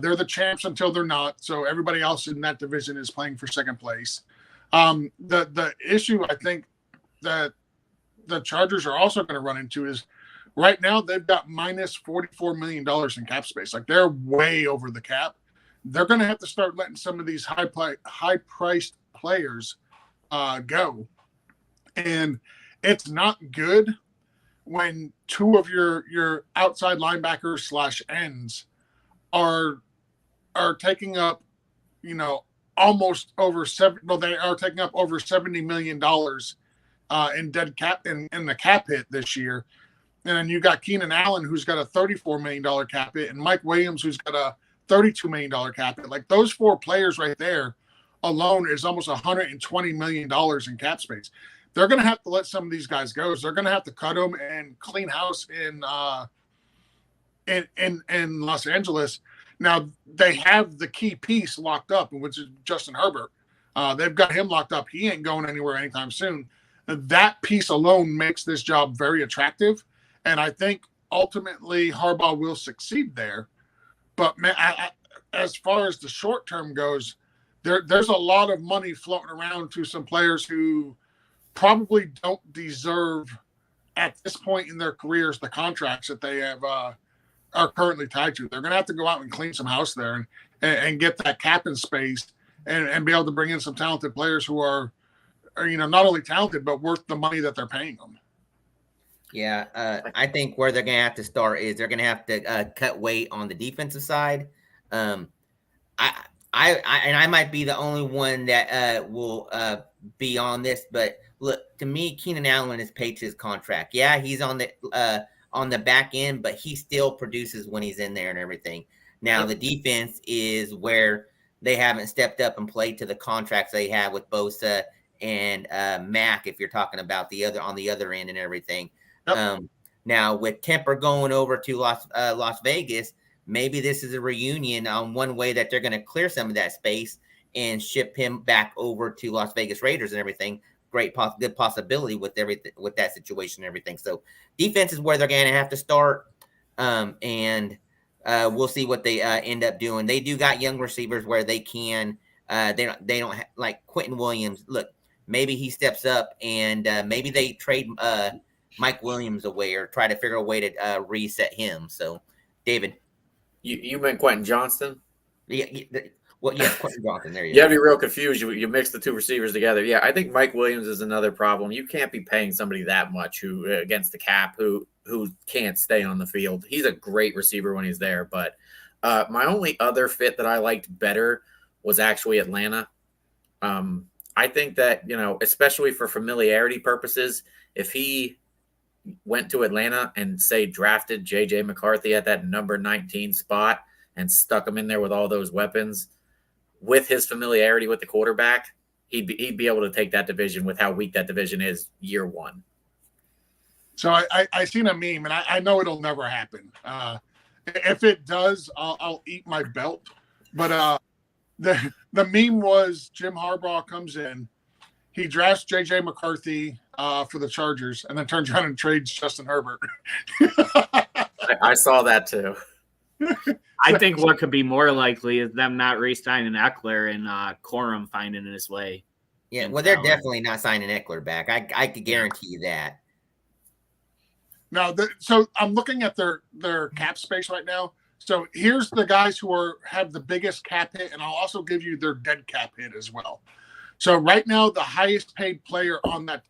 They're the champs until they're not. So everybody else in that division is playing for second place. The issue I think that the Chargers are also going to run into is right now they've got minus $44 million in cap space. Like they're way over the cap. They're going to have to start letting some of these high-priced players go. And it's not good when two of your outside linebackers / ends are taking up, almost over they are taking up over $70 million in dead cap in the cap hit this year. And then you got Keenan Allen, who's got a $34 million cap hit, and Mike Williams, who's got a $32 million cap hit. Like those four players right there alone is almost $120 million in cap space. They're going to have to let some of these guys go. So they're going to have to cut them and clean house in Los Angeles. Now they have the key piece locked up, which is Justin Herbert. They've got him locked up. He ain't going anywhere anytime soon. That piece alone makes this job very attractive. And I think ultimately Harbaugh will succeed there. But man, as far as the short term goes, there's a lot of money floating around to some players who probably don't deserve at this point in their careers the contracts that they have are currently tied to. They're going to have to go out and clean some house there and get that cap in space and be able to bring in some talented players who are not only talented but worth the money that they're paying them. Yeah, I think where they're going to have to start is they're going to have to cut weight on the defensive side. I might be the only one that will be on this, but look, to me, Keenan Allen is paid to his contract. Yeah, he's on the back end, but he still produces when he's in there and everything. Now, the defense is where they haven't stepped up and played to the contracts they have with Bosa and Mack, if you're talking about on the other end and everything. Yep. Now, with Temper going over to Las Vegas, maybe this is a reunion on one way that they're going to clear some of that space and ship him back over to Las Vegas Raiders and everything. Good possibility with everything, with that situation and everything. So defense is where they're going to have to start. And we'll see what they end up doing. They do got young receivers where they can, they don't like Quentin Williams. Look, maybe he steps up and maybe they trade Mike Williams away or try to figure a way to reset him. So David, you meant Quentin Johnston? Yeah. Quentin Johnson. There you have to be real confused. You mix the two receivers together. Yeah, I think Mike Williams is another problem. You can't be paying somebody that much who against the cap who can't stay on the field. He's a great receiver when he's there. But my only other fit that I liked better was actually Atlanta. I think that, especially for familiarity purposes, if he went to Atlanta and say drafted J.J. McCarthy at that number 19 spot and stuck him in there with all those weapons, with his familiarity with the quarterback, he'd be able to take that division with how weak that division is year one. So I seen a meme, and I know it'll never happen. If it does, I'll eat my belt. But the meme was Jim Harbaugh comes in, he drafts J.J. McCarthy for the Chargers, and then turns around and trades Justin Herbert. I saw that too. I think what could be more likely is them not re-signing Eckler and Corum finding his way. Yeah, well, they're definitely not signing Eckler back. I could guarantee you that. Now, so I'm looking at their cap space right now. So here's the guys who have the biggest cap hit, and I'll also give you their dead cap hit as well. So right now, the highest paid player on that,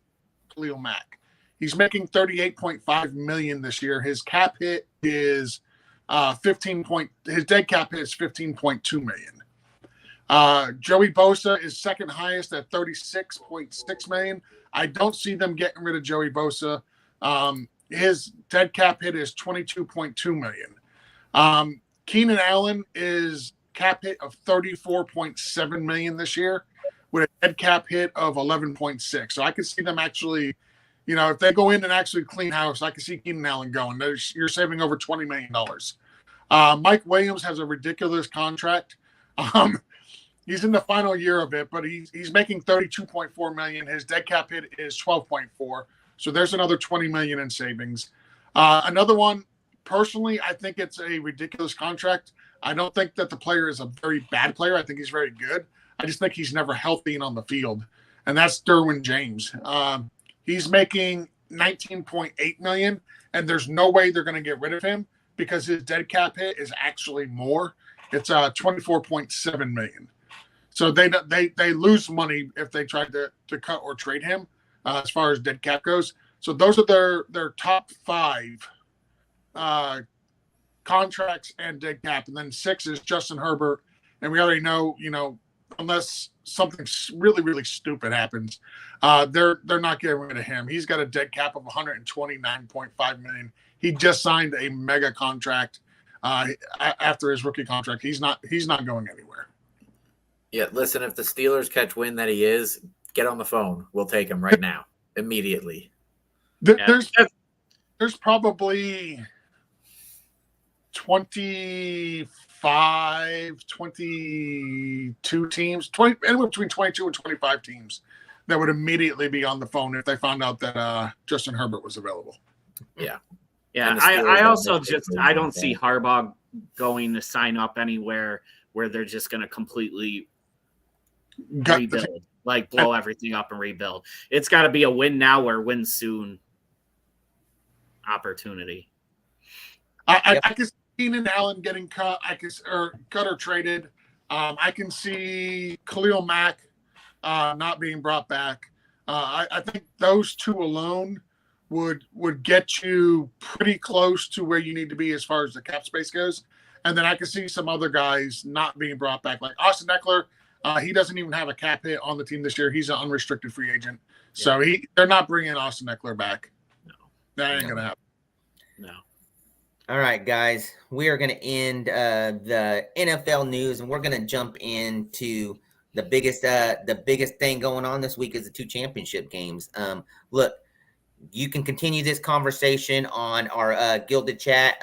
Khalil Mack, he's making $38.5 million this year. His cap hit is his dead cap hit is $15.2 million. Joey Bosa is second highest at $36.6 million. I don't see them getting rid of Joey Bosa. His dead cap hit is $22.2 million. Keenan Allen is cap hit of $34.7 million this year with a dead cap hit of $11.6. So I could see them actually, if they go in and actually clean house, I can see Keenan Allen going. You're saving over $20 million. Mike Williams has a ridiculous contract. He's in the final year of it, but he's making $32.4 million. His dead cap hit is $12.4. So there's another $20 million in savings. Another one, personally, I think it's a ridiculous contract. I don't think that the player is a very bad player. I think he's very good. I just think he's never healthy and on the field, and that's Derwin James. He's making $19.8 million, and there's no way they're going to get rid of him because his dead cap hit is actually more. It's $24.7 million. So they lose money if they try to cut or trade him as far as dead cap goes. So those are their top 5 contracts and dead cap, and then 6 is Justin Herbert. And we already know, unless something really, really stupid happens, they're not getting rid of him. He's got a dead cap of $129.5 million. He just signed a mega contract after his rookie contract. He's not going anywhere. Yeah, listen, if the Steelers catch wind that he is, get on the phone. We'll take him right now, immediately. There's probably 22 teams, anywhere between 22 and 25 teams that would immediately be on the phone if they found out that Justin Herbert was available. Yeah. Yeah, I also I don't see Harbaugh going to sign up anywhere where they're just going to completely rebuild, like blow everything up and rebuild. It's got to be a win now or win soon opportunity. I can see Keenan Allen getting cut. Cut or traded. I can see Khalil Mack not being brought back. I think those 2 alone would get you pretty close to where you need to be as far as the cap space goes. And then I can see some other guys not being brought back, like Austin Eckler. He doesn't even have a cap hit on the team this year. He's an unrestricted free agent. So they're not bringing Austin Eckler back. No. That ain't going to happen. No. All right, guys, we are going to end the NFL news, and we're going to jump into the biggest thing going on this week is the 2 championship games. Look, you can continue this conversation on our Gilded Chat.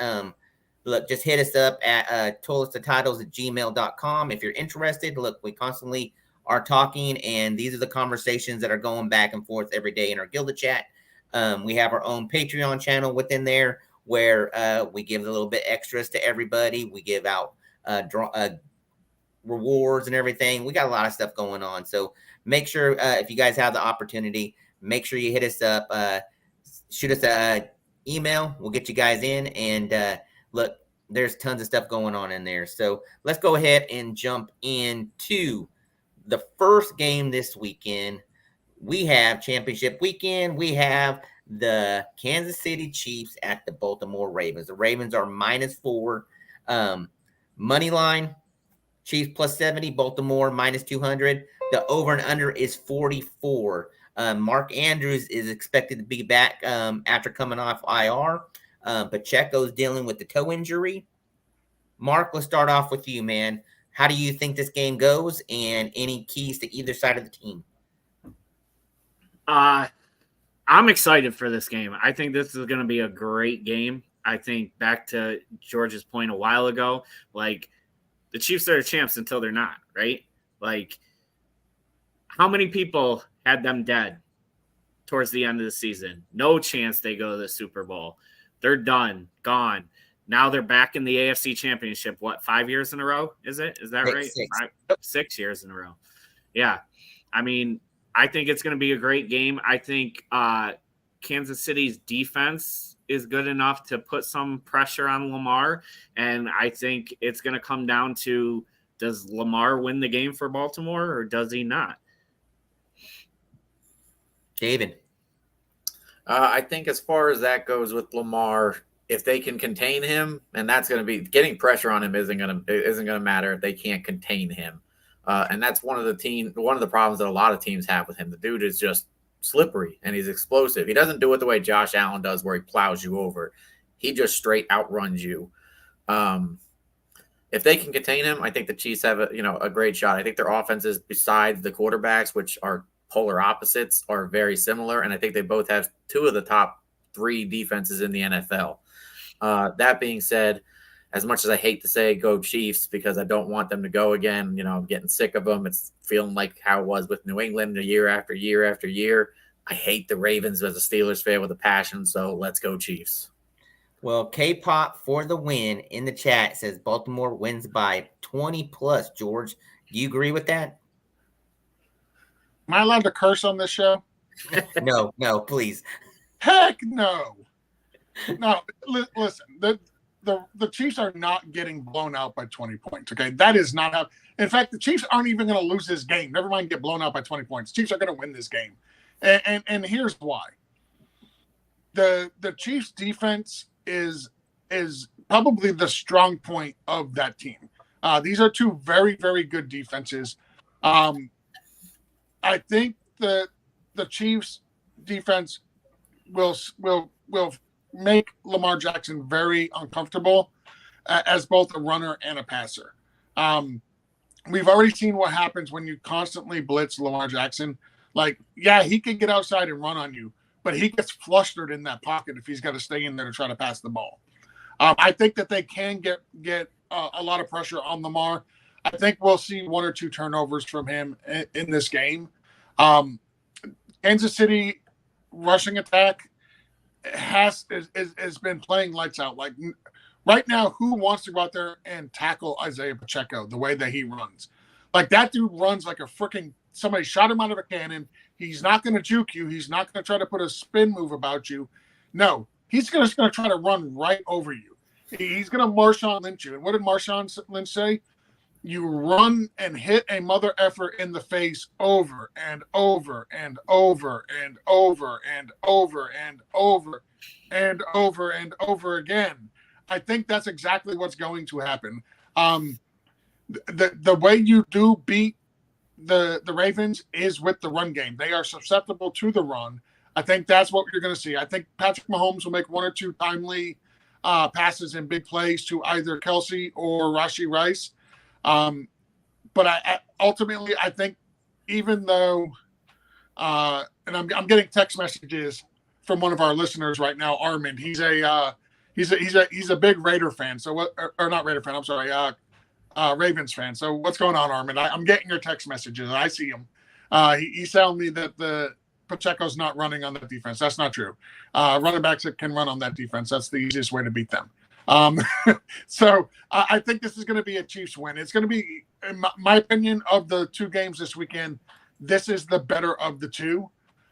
Look, just hit us up at tollisthetitles@gmail.com if you're interested. Look, we constantly are talking, and these are the conversations that are going back and forth every day in our Gilded Chat. We have our own Patreon channel within there where we give a little bit extras to everybody. We give out rewards and everything. We got a lot of stuff going on. So make sure if you guys have the opportunity, make sure you hit us up, shoot us an email. We'll get you guys in. And look, there's tons of stuff going on in there. So let's go ahead and jump into the first game this weekend. We have championship weekend. We have the Kansas City Chiefs at the Baltimore Ravens. The Ravens are -4. Money line, Chiefs +70, Baltimore -200. The over and under is 44. Mark Andrews is expected to be back after coming off IR. Pacheco's dealing with the toe injury. Mark, let's start off with you, man. How do you think this game goes, and any keys to either side of the team? I'm excited for this game. I think this is going to be a great game. I think back to George's point a while ago, like the Chiefs are the champs until they're not, right? Like how many people had them dead towards the end of the season? No chance they go to the Super Bowl. They're done, gone. Now they're back in the AFC Championship. What, 5 years in a row? Is it? Is that right? 6 years in a row. Yeah. I mean, I think it's going to be a great game. I think Kansas City's defense is good enough to put some pressure on Lamar. And I think it's going to come down to, does Lamar win the game for Baltimore or does he not? David. I think as far as that goes with Lamar, if they can contain him, and that's going to be getting pressure on him isn't going to matter if they can't contain him. And that's one of the problems that a lot of teams have with him. The dude is just slippery and he's explosive. He doesn't do it the way Josh Allen does, where he plows you over. He just straight outruns you. If they can contain him, I think the Chiefs have a great shot. I think their offenses, besides the quarterbacks, which are polar opposites, are very similar. And I think they both have 2 of the top 3 defenses in the NFL. That being said, as much as I hate to say go Chiefs because I don't want them to go again, I'm getting sick of them. It's feeling like how it was with New England year after year after year. I hate the Ravens as a Steelers fan with a passion, so let's go Chiefs. Well, K-pop for the win in the chat says Baltimore wins by 20 plus. George, do you agree with that? Am I allowed to curse on this show? No, please. Heck no. No, listen. The Chiefs are not getting blown out by 20 points. Okay, that is not how. In fact, the Chiefs aren't even going to lose this game. Never mind get blown out by 20 points. Chiefs are going to win this game, and here's why. The Chiefs defense is probably the strong point of that team. These are two very, very good defenses. I think the Chiefs defense will make Lamar Jackson very uncomfortable as both a runner and a passer. We've already seen what happens when you constantly blitz Lamar Jackson. Like, yeah, he can get outside and run on you, but he gets flustered in that pocket if he's got to stay in there to try to pass the ball. I think that they can get a lot of pressure on Lamar. I think we'll see one or two turnovers from him in this game. Kansas City rushing attack has been playing lights out. Like right now, who wants to go out there and tackle Isaiah Pacheco the way that he runs? Like that dude runs like a freaking somebody shot him out of a cannon. He's not going to juke you. He's not going to try to put a spin move about you. No, he's just going to try to run right over you. He's going to Marshawn Lynch you. And what did Marshawn Lynch say? You run and hit a mother effer in the face over and over and over and over and over and over and over and over again. I think that's exactly what's going to happen. The way you do beat the Ravens is with the run game. They are susceptible to the run. I think that's what you're going to see. I think Patrick Mahomes will make one or two timely passes and big plays to either Kelsey or Rashee Rice. But I ultimately, I think even though, and I'm getting text messages from one of our listeners right now, Armin. He's a big Raider fan. So what, or not Raider fan? I'm sorry, Ravens fan. So what's going on, Armin? I'm getting your text messages. I see them. He's telling me that the Pacheco's not running on that defense. That's not true. Running backs that can run on that defense. That's the easiest way to beat them. So I think this is going to be a Chiefs win. It's going to be, in my opinion, of the two games this weekend, this is the better of the two.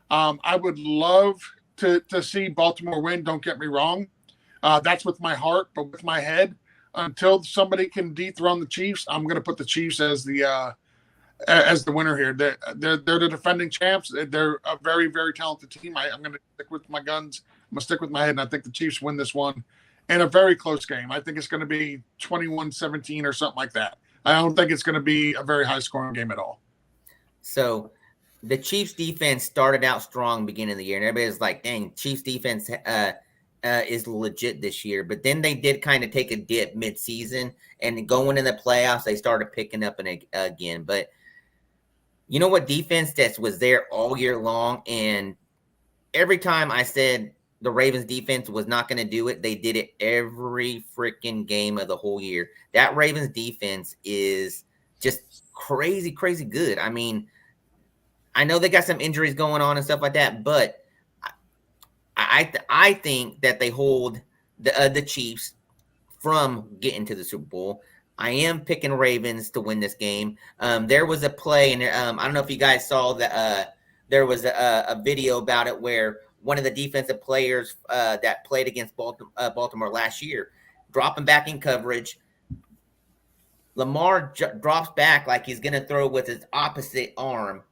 I would love to see Baltimore win. Don't get me wrong. That's with my heart, but with my head, until somebody can dethrone the Chiefs, I'm going to put the Chiefs as the winner here. They're the defending champs. They're a very, very talented team. I'm going to stick with my guns. I'm going to stick with my head, and I think the Chiefs win this one in a very close game. I think it's going to be 21-17 or something like that. I don't think it's going to be a very high-scoring game at all. So the Chiefs defense started out strong beginning of the year, and everybody's like, dang, Chiefs defense is legit this year. But then they did kind of take a dip mid-season, and going in the playoffs, they started picking up again. But you know what defense that was there all year long? And every time I said the Ravens defense was not going to do it, they did it every freaking game of the whole year. That Ravens defense is just crazy, crazy good. I mean, I know they got some injuries going on and stuff like that, but I think that they hold the Chiefs from getting to the Super Bowl. I am picking Ravens to win this game. There was a play, and I don't know if you guys saw that there was a video about it where one of the defensive players that played against Baltimore last year, dropping back in coverage. Lamar drops back like he's going to throw with his opposite arm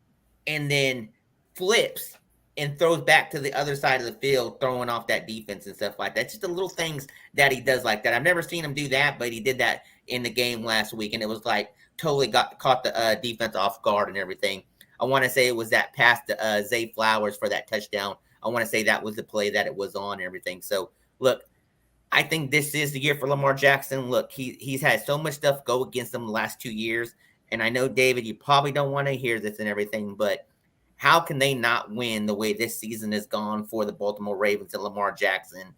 and then flips and throws back to the other side of the field, throwing off that defense and stuff like that. Just the little things that he does like that. I've never seen him do that, but he did that in the game last week, and it was like totally caught the defense off guard and everything. I want to say it was that pass to Zay Flowers for that touchdown. I want to say that was the play that it was on and everything. So, look, I think this is the year for Lamar Jackson. Look, he's had so much stuff go against him the last 2 years. And I know, David, you probably don't want to hear this and everything, but how can they not win the way this season has gone for the Baltimore Ravens and Lamar Jackson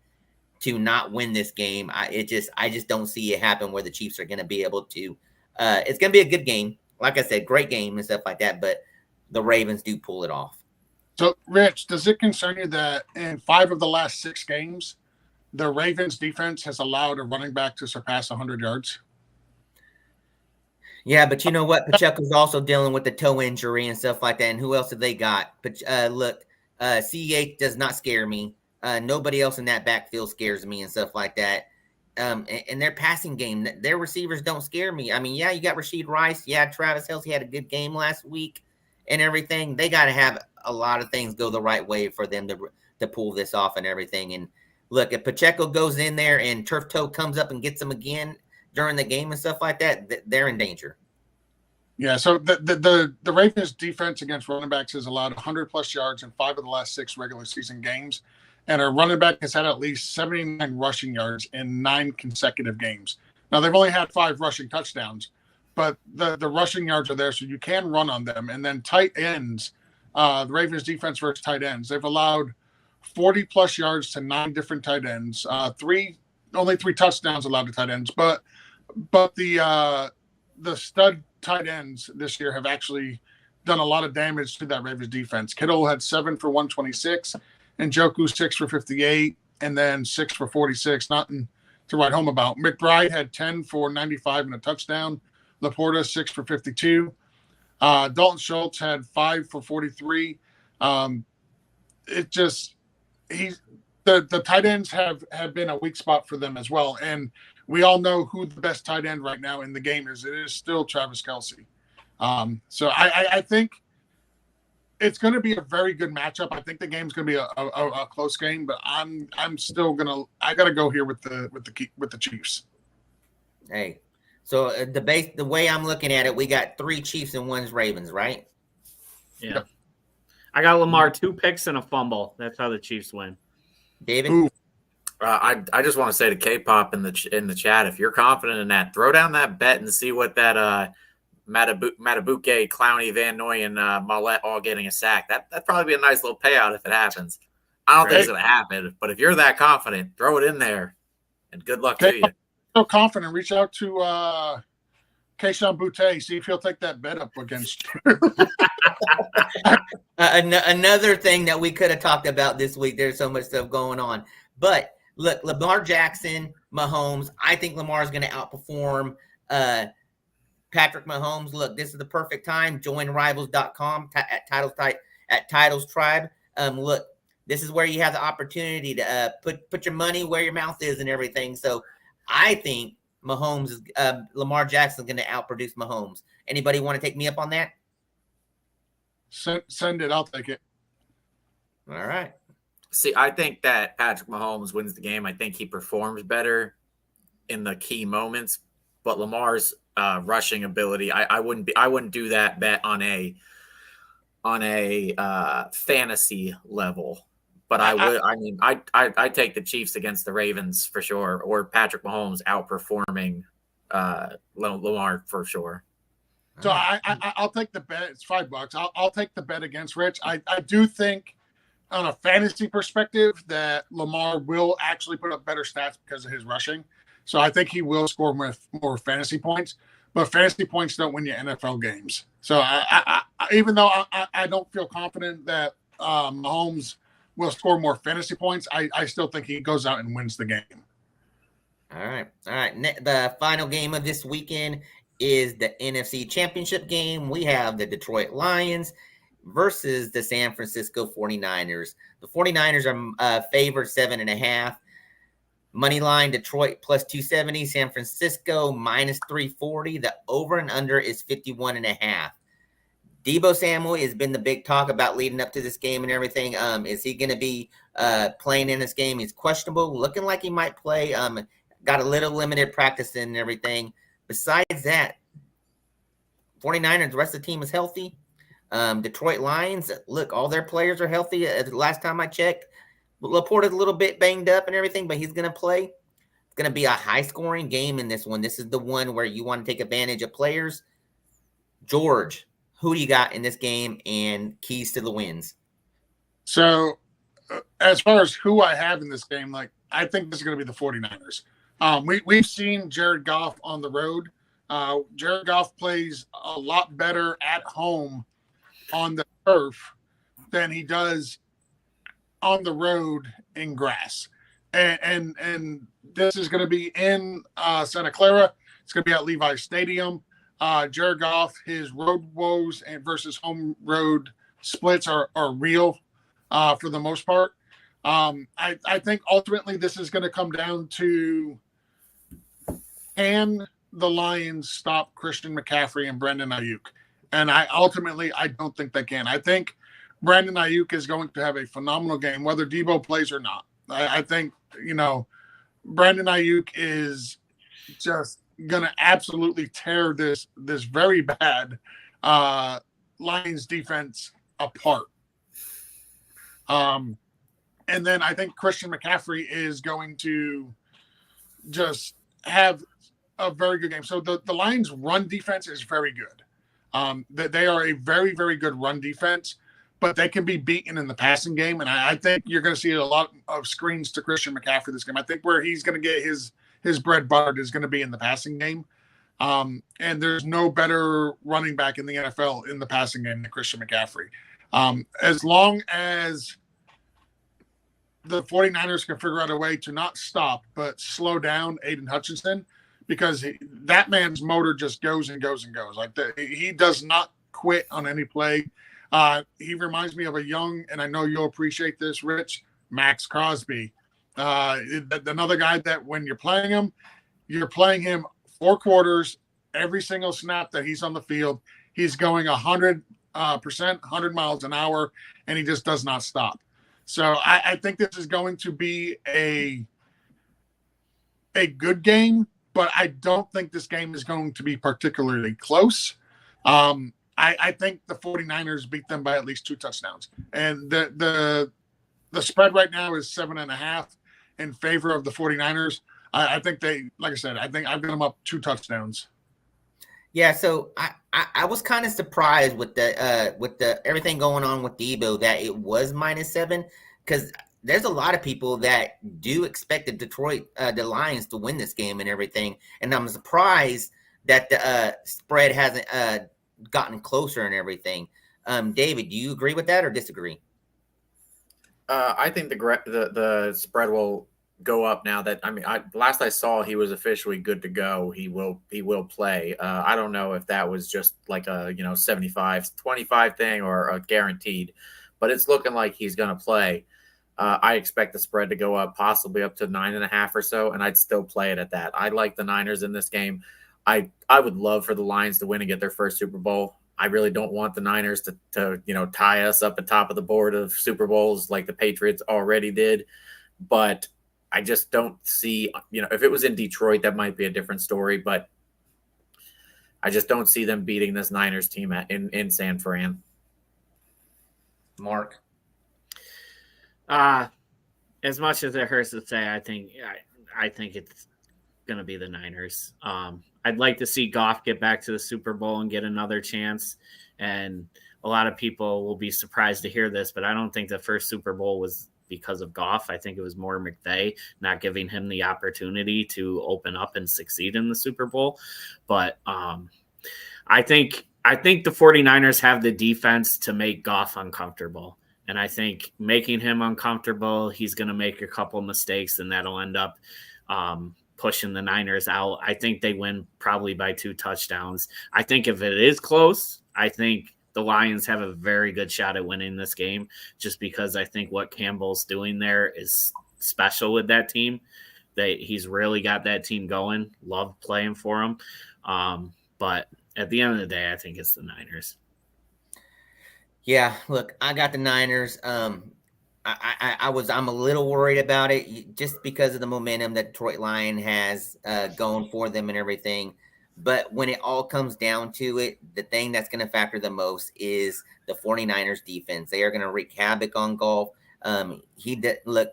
to not win this game? I just don't see it happen where the Chiefs are going to be able to. It's going to be a good game. Like I said, great game and stuff like that, but the Ravens do pull it off. So, Rich, does it concern you that in 5 of the last 6 games, the Ravens defense has allowed a running back to surpass 100 yards. Yeah, but you know what? Pacheco's also dealing with the toe injury and stuff like that. And who else have they got? But look, CEH does not scare me. Nobody else in that backfield scares me and stuff like that. And their passing game, their receivers don't scare me. I mean, yeah, you got Rashid Rice. Yeah, Travis Kelce had a good game last week and everything. They got to have a lot of things go the right way for them to pull this off and everything. And look, if Pacheco goes in there and turf toe comes up and gets them again during the game and stuff like that, they're in danger. Yeah, so the Ravens defense against running backs has allowed 100-plus yards in 5 of the last 6 regular season games, and a running back has had at least 79 rushing yards in 9 consecutive games. Now, they've only had 5 rushing touchdowns, but the rushing yards are there, so you can run on them. And then tight ends, the Ravens defense versus tight ends, they've allowed 40-plus yards to 9 different tight ends, only 3 touchdowns allowed to tight ends, but the stud tight ends this year have actually done a lot of damage to that Ravens defense. Kittle had 7 for 126, and Njoku 6 for 58, and then 6 for 46. Nothing to write home about. McBride had 10 for 95 and a touchdown. Laporta 6 for 52. Dalton Schultz had 5 for 43. The tight ends have been a weak spot for them as well. And we all know who the best tight end right now in the game is. It is still Travis Kelce. So I think it's going to be a very good matchup. I think the game's going to be a close game, but I got to go here with the Chiefs. Hey, so the way I'm looking at it, we got 3 Chiefs and 1 Ravens, right? Yeah. Yep. I got Lamar 2 picks and a fumble. That's how the Chiefs win. David? Ooh. I just want to say to K-Pop in the chat, if you're confident in that, throw down that bet and see what that Matabuke, Clowney, Van Noy, and Mollett all getting a sack. That'd probably be a nice little payout if it happens. I don't think it's going to happen, but if you're that confident, throw it in there, and good luck to you. So confident, reach out to Keishawn Butte, see if he'll take that bet up against you. Another thing that we could have talked about this week, there's so much stuff going on. But look, Lamar Jackson, Mahomes, I think Lamar is going to outperform Patrick Mahomes. Look, this is the perfect time. Join rivals.com at Titles Tribe. Look, this is where you have the opportunity to put your money where your mouth is and everything. So I think Lamar Jackson is going to outproduce Mahomes. Anybody want to take me up on that? Send it. I'll take it. All right. See, I think that Patrick Mahomes wins the game. I think he performs better in the key moments, but Lamar's rushing ability, I wouldn't do that bet on a fantasy level. But I'd take the Chiefs against the Ravens for sure, or Patrick Mahomes outperforming Lamar for sure. So I'll take the bet. It's $5. I'll take the bet against Rich. I do think on a fantasy perspective that Lamar will actually put up better stats because of his rushing. So I think he will score more fantasy points, but fantasy points don't win you NFL games. So even though I don't feel confident that Mahomes will score more fantasy points, I still think he goes out and wins the game. All right. The final game of this weekend is the NFC Championship game. We have the Detroit Lions versus the San Francisco 49ers. The 49ers are favored 7.5. Money line, Detroit plus 270, San Francisco minus 340. The over and under is 51.5. Deebo Samuel has been the big talk about leading up to this game and everything. Is he going to be playing in this game? He's questionable, looking like he might play. Got a little limited practice and everything. Besides that, 49ers, the rest of the team is healthy. Detroit Lions, look, all their players are healthy. Last time I checked, Laporta's a little bit banged up and everything, but he's going to play. It's going to be a high-scoring game in this one. This is the one where you want to take advantage of players. George, who do you got in this game and keys to the wins? So as far as who I have in this game, I think this is going to be the 49ers. We've seen Jared Goff on the road. Jared Goff plays a lot better at home on the turf than he does on the road in grass. and this is going to be in Santa Clara. It's going to be at Levi Stadium. Jared Goff, his road woes and versus home road splits are real for the most part. I think ultimately this is going to come down to, can the Lions stop Christian McCaffrey and Brandon Ayuk? And I don't think they can. I think Brandon Ayuk is going to have a phenomenal game, whether Deebo plays or not. I think, Brandon Ayuk is just going to absolutely tear this very bad Lions defense apart. And then I think Christian McCaffrey is going to just have a very good game. So the Lions' run defense is very good. They are a very, very good run defense, but they can be beaten in the passing game. And I think you're going to see a lot of screens to Christian McCaffrey this game. I think where he's going to get his bread buttered is going to be in the passing game. And there's no better running back in the NFL in the passing game than Christian McCaffrey. As long as the 49ers can figure out a way to not stop, but slow down Aiden Hutchinson, because that man's motor just goes and goes and goes. He does not quit on any play. He reminds me of a young, and I know you'll appreciate this, Rich, Max Crosby. Another guy that when you're playing him 4 quarters, every single snap that he's on the field, he's going 100%, 100 miles an hour, and he just does not stop. So I think this is going to be a good game, but I don't think this game is going to be particularly close. I think the 49ers beat them by at least 2 touchdowns. And the spread right now is 7.5 in favor of the 49ers. I think they, like I said, I think I've got them up 2 touchdowns. Yeah, so I was kind of surprised with the everything going on with Deebo that it was -7, because there's a lot of people that do expect the Lions to win this game and everything, and I'm surprised that the spread hasn't gotten closer and everything. David, do you agree with that or disagree? I think the spread will go up now that, last I saw, he was officially good to go. He will play. I don't know if that was just like a 75-25 thing or a guaranteed, but it's looking like he's going to play. I expect the spread to go up, possibly up to 9.5 or so, and I'd still play it at that. I like the Niners in this game. I would love for the Lions to win and get their first Super Bowl. I really don't want the Niners to tie us up at top of the board of Super Bowls like the Patriots already did. But I just don't see, if it was in Detroit, that might be a different story. But I just don't see them beating this Niners team in San Fran. Mark? As much as it hurts to say, I think it's going to be the Niners. I'd like to see Goff get back to the Super Bowl and get another chance. And a lot of people will be surprised to hear this, but I don't think the first Super Bowl was because of Goff. I think it was more McVay not giving him the opportunity to open up and succeed in the Super Bowl. But I think the 49ers have the defense to make Goff uncomfortable. And I think making him uncomfortable, he's going to make a couple mistakes, and that'll end up pushing the Niners out. I think they win probably by 2 touchdowns. I think if it is close, I think the Lions have a very good shot at winning this game, just because I think what Campbell's doing there is special with that team. He's really got that team going. Love playing for him. But at the end of the day, I think it's the Niners. Yeah, look, I got the Niners. I'm a little worried about it just because of the momentum that Detroit Lion has going for them and everything. But when it all comes down to it, the thing that's going to factor the most is the 49ers defense. They are going to wreak havoc on Goff. Look,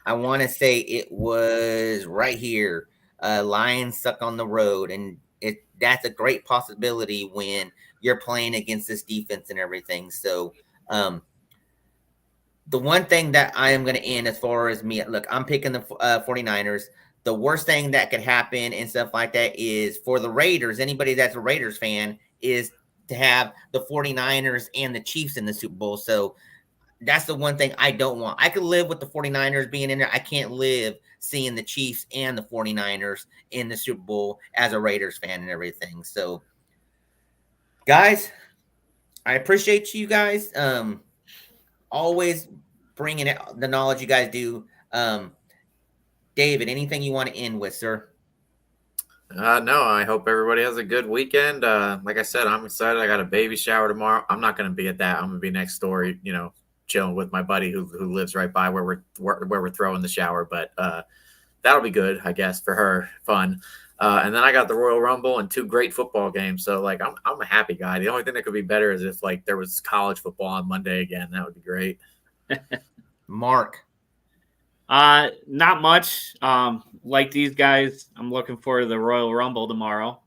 I want to say it was right here. Lions suck on the road, and that's a great possibility when you're playing against this defense and everything. So the one thing that I am going to end as far as me, look, I'm picking the 49ers. The worst thing that could happen and stuff like that is for the Raiders, anybody that's a Raiders fan, is to have the 49ers and the Chiefs in the Super Bowl. So that's the one thing I don't want. I could live with the 49ers being in there. I can't live seeing the Chiefs and the 49ers in the Super Bowl as a Raiders fan and everything. So, guys, I appreciate you guys. Always bringing the knowledge you guys do. David, anything you want to end with, sir? No, I hope everybody has a good weekend. Like I said, I'm excited. I got a baby shower tomorrow. I'm not going to be at that. I'm going to be next door, chilling with my buddy who lives right by where we're throwing the shower. But that'll be good, I guess, for her. Fun. And then I got the Royal Rumble and 2 great football games. So like I'm a happy guy. The only thing that could be better is if like there was college football on Monday again. That would be great. Mark. Not much. Like these guys, I'm looking forward to the Royal Rumble tomorrow.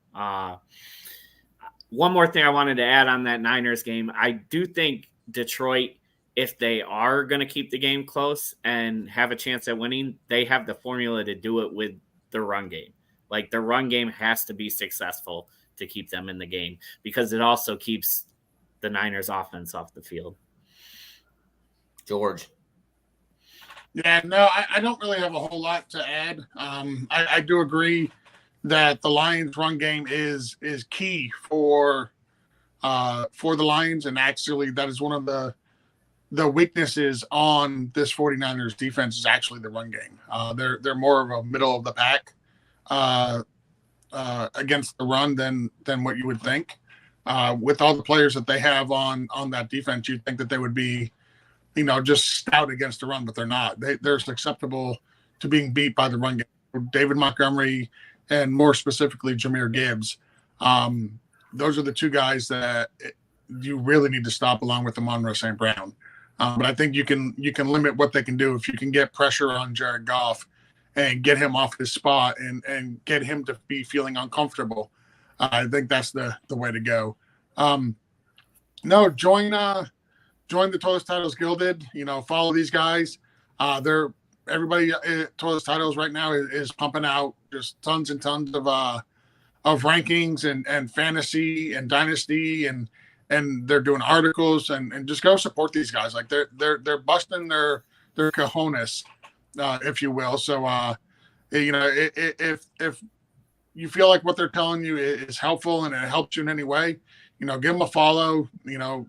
One more thing I wanted to add on that Niners game. I do think Detroit, if they are going to keep the game close and have a chance at winning, they have the formula to do it with the run game. Like the run game has to be successful to keep them in the game because it also keeps the Niners offense off the field. George. Yeah, no, I don't really have a whole lot to add. I do agree that the Lions' run game is key for the Lions, and actually that is one of the weaknesses on this 49ers defense is actually the run game. They're more of a middle of the pack against the run than what you would think. With all the players that they have on that defense, you'd think that they would be just stout against the run, but they're not. They're susceptible to being beat by the run game. David Montgomery and more specifically Jahmyr Gibbs. Those are the 2 guys that you really need to stop along with Amon-Ra St. Brown. But I think you can limit what they can do if you can get pressure on Jared Goff and get him off his spot and get him to be feeling uncomfortable. I think that's the way to go. Join the Toilet Titles Gilded. Follow these guys. Everybody at Toilet Titles right now is pumping out just tons and tons of rankings and fantasy and dynasty and they're doing articles and just go support these guys. Like they're busting their cojones, if you will. So if you feel like what they're telling you is helpful and it helps you in any way, give them a follow,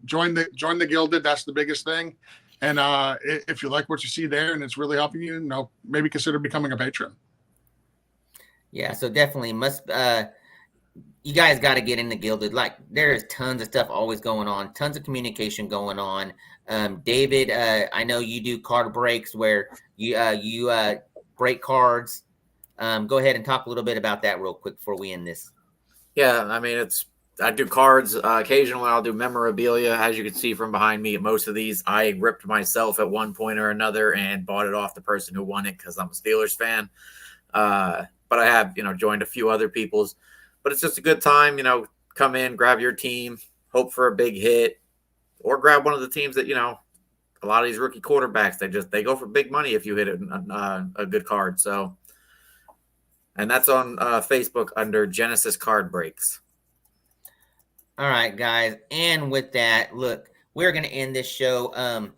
join the Gilded. That's the biggest thing. And if you like what you see there and it's really helping you, maybe consider becoming a patron. Yeah, so definitely you guys got to get in the Gilded. Like there's tons of stuff always going on, tons of communication going on. David, I know you do card breaks where you break cards. Go ahead and talk a little bit about that real quick before we end this. Yeah, I mean, I do cards. Occasionally, I'll do memorabilia. As you can see from behind me, most of these I ripped myself at one point or another and bought it off the person who won it because I'm a Steelers fan. But I have, joined a few other people's. But it's just a good time, come in, grab your team, hope for a big hit, or grab one of the teams that, a lot of these rookie quarterbacks, they go for big money if you hit a good card. So, and that's on Facebook under Genesis Card Breaks. All right, guys. And with that, look, we're going to end this show. I'm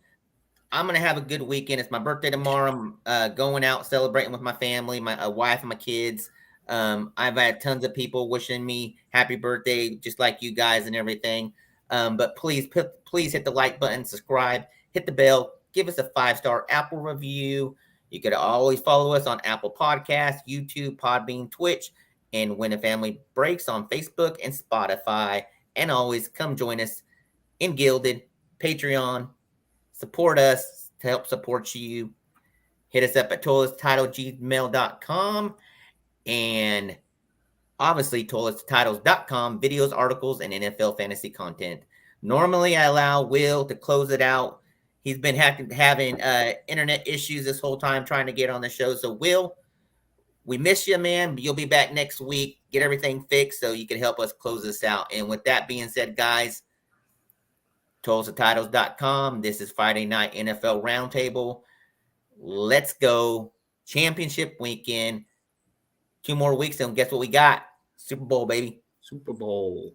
going to have a good weekend. It's my birthday tomorrow. I'm going out celebrating with my family, my wife and my kids. I've had tons of people wishing me happy birthday, just like you guys and everything. But please hit the like button, subscribe, hit the bell, give us a 5-star Apple review. You could always follow us on Apple Podcasts, YouTube, Podbean, Twitch, and When a Family Breaks on Facebook and Spotify. And always come join us in Gilded, Patreon. Support us to help support you. Hit us up at toiletstitlegmail.com and obviously toiletstitles.com, videos, articles, and NFL fantasy content. Normally, I allow Will to close it out. He's been having internet issues this whole time trying to get on the show. So, Will, we miss you, man. You'll be back next week. Get everything fixed so you can help us close this out. And with that being said, guys, toiletstitles.com. This is Friday Night NFL Roundtable. Let's go. Championship weekend. 2 more weeks, and guess what we got? Super Bowl, baby. Super Bowl.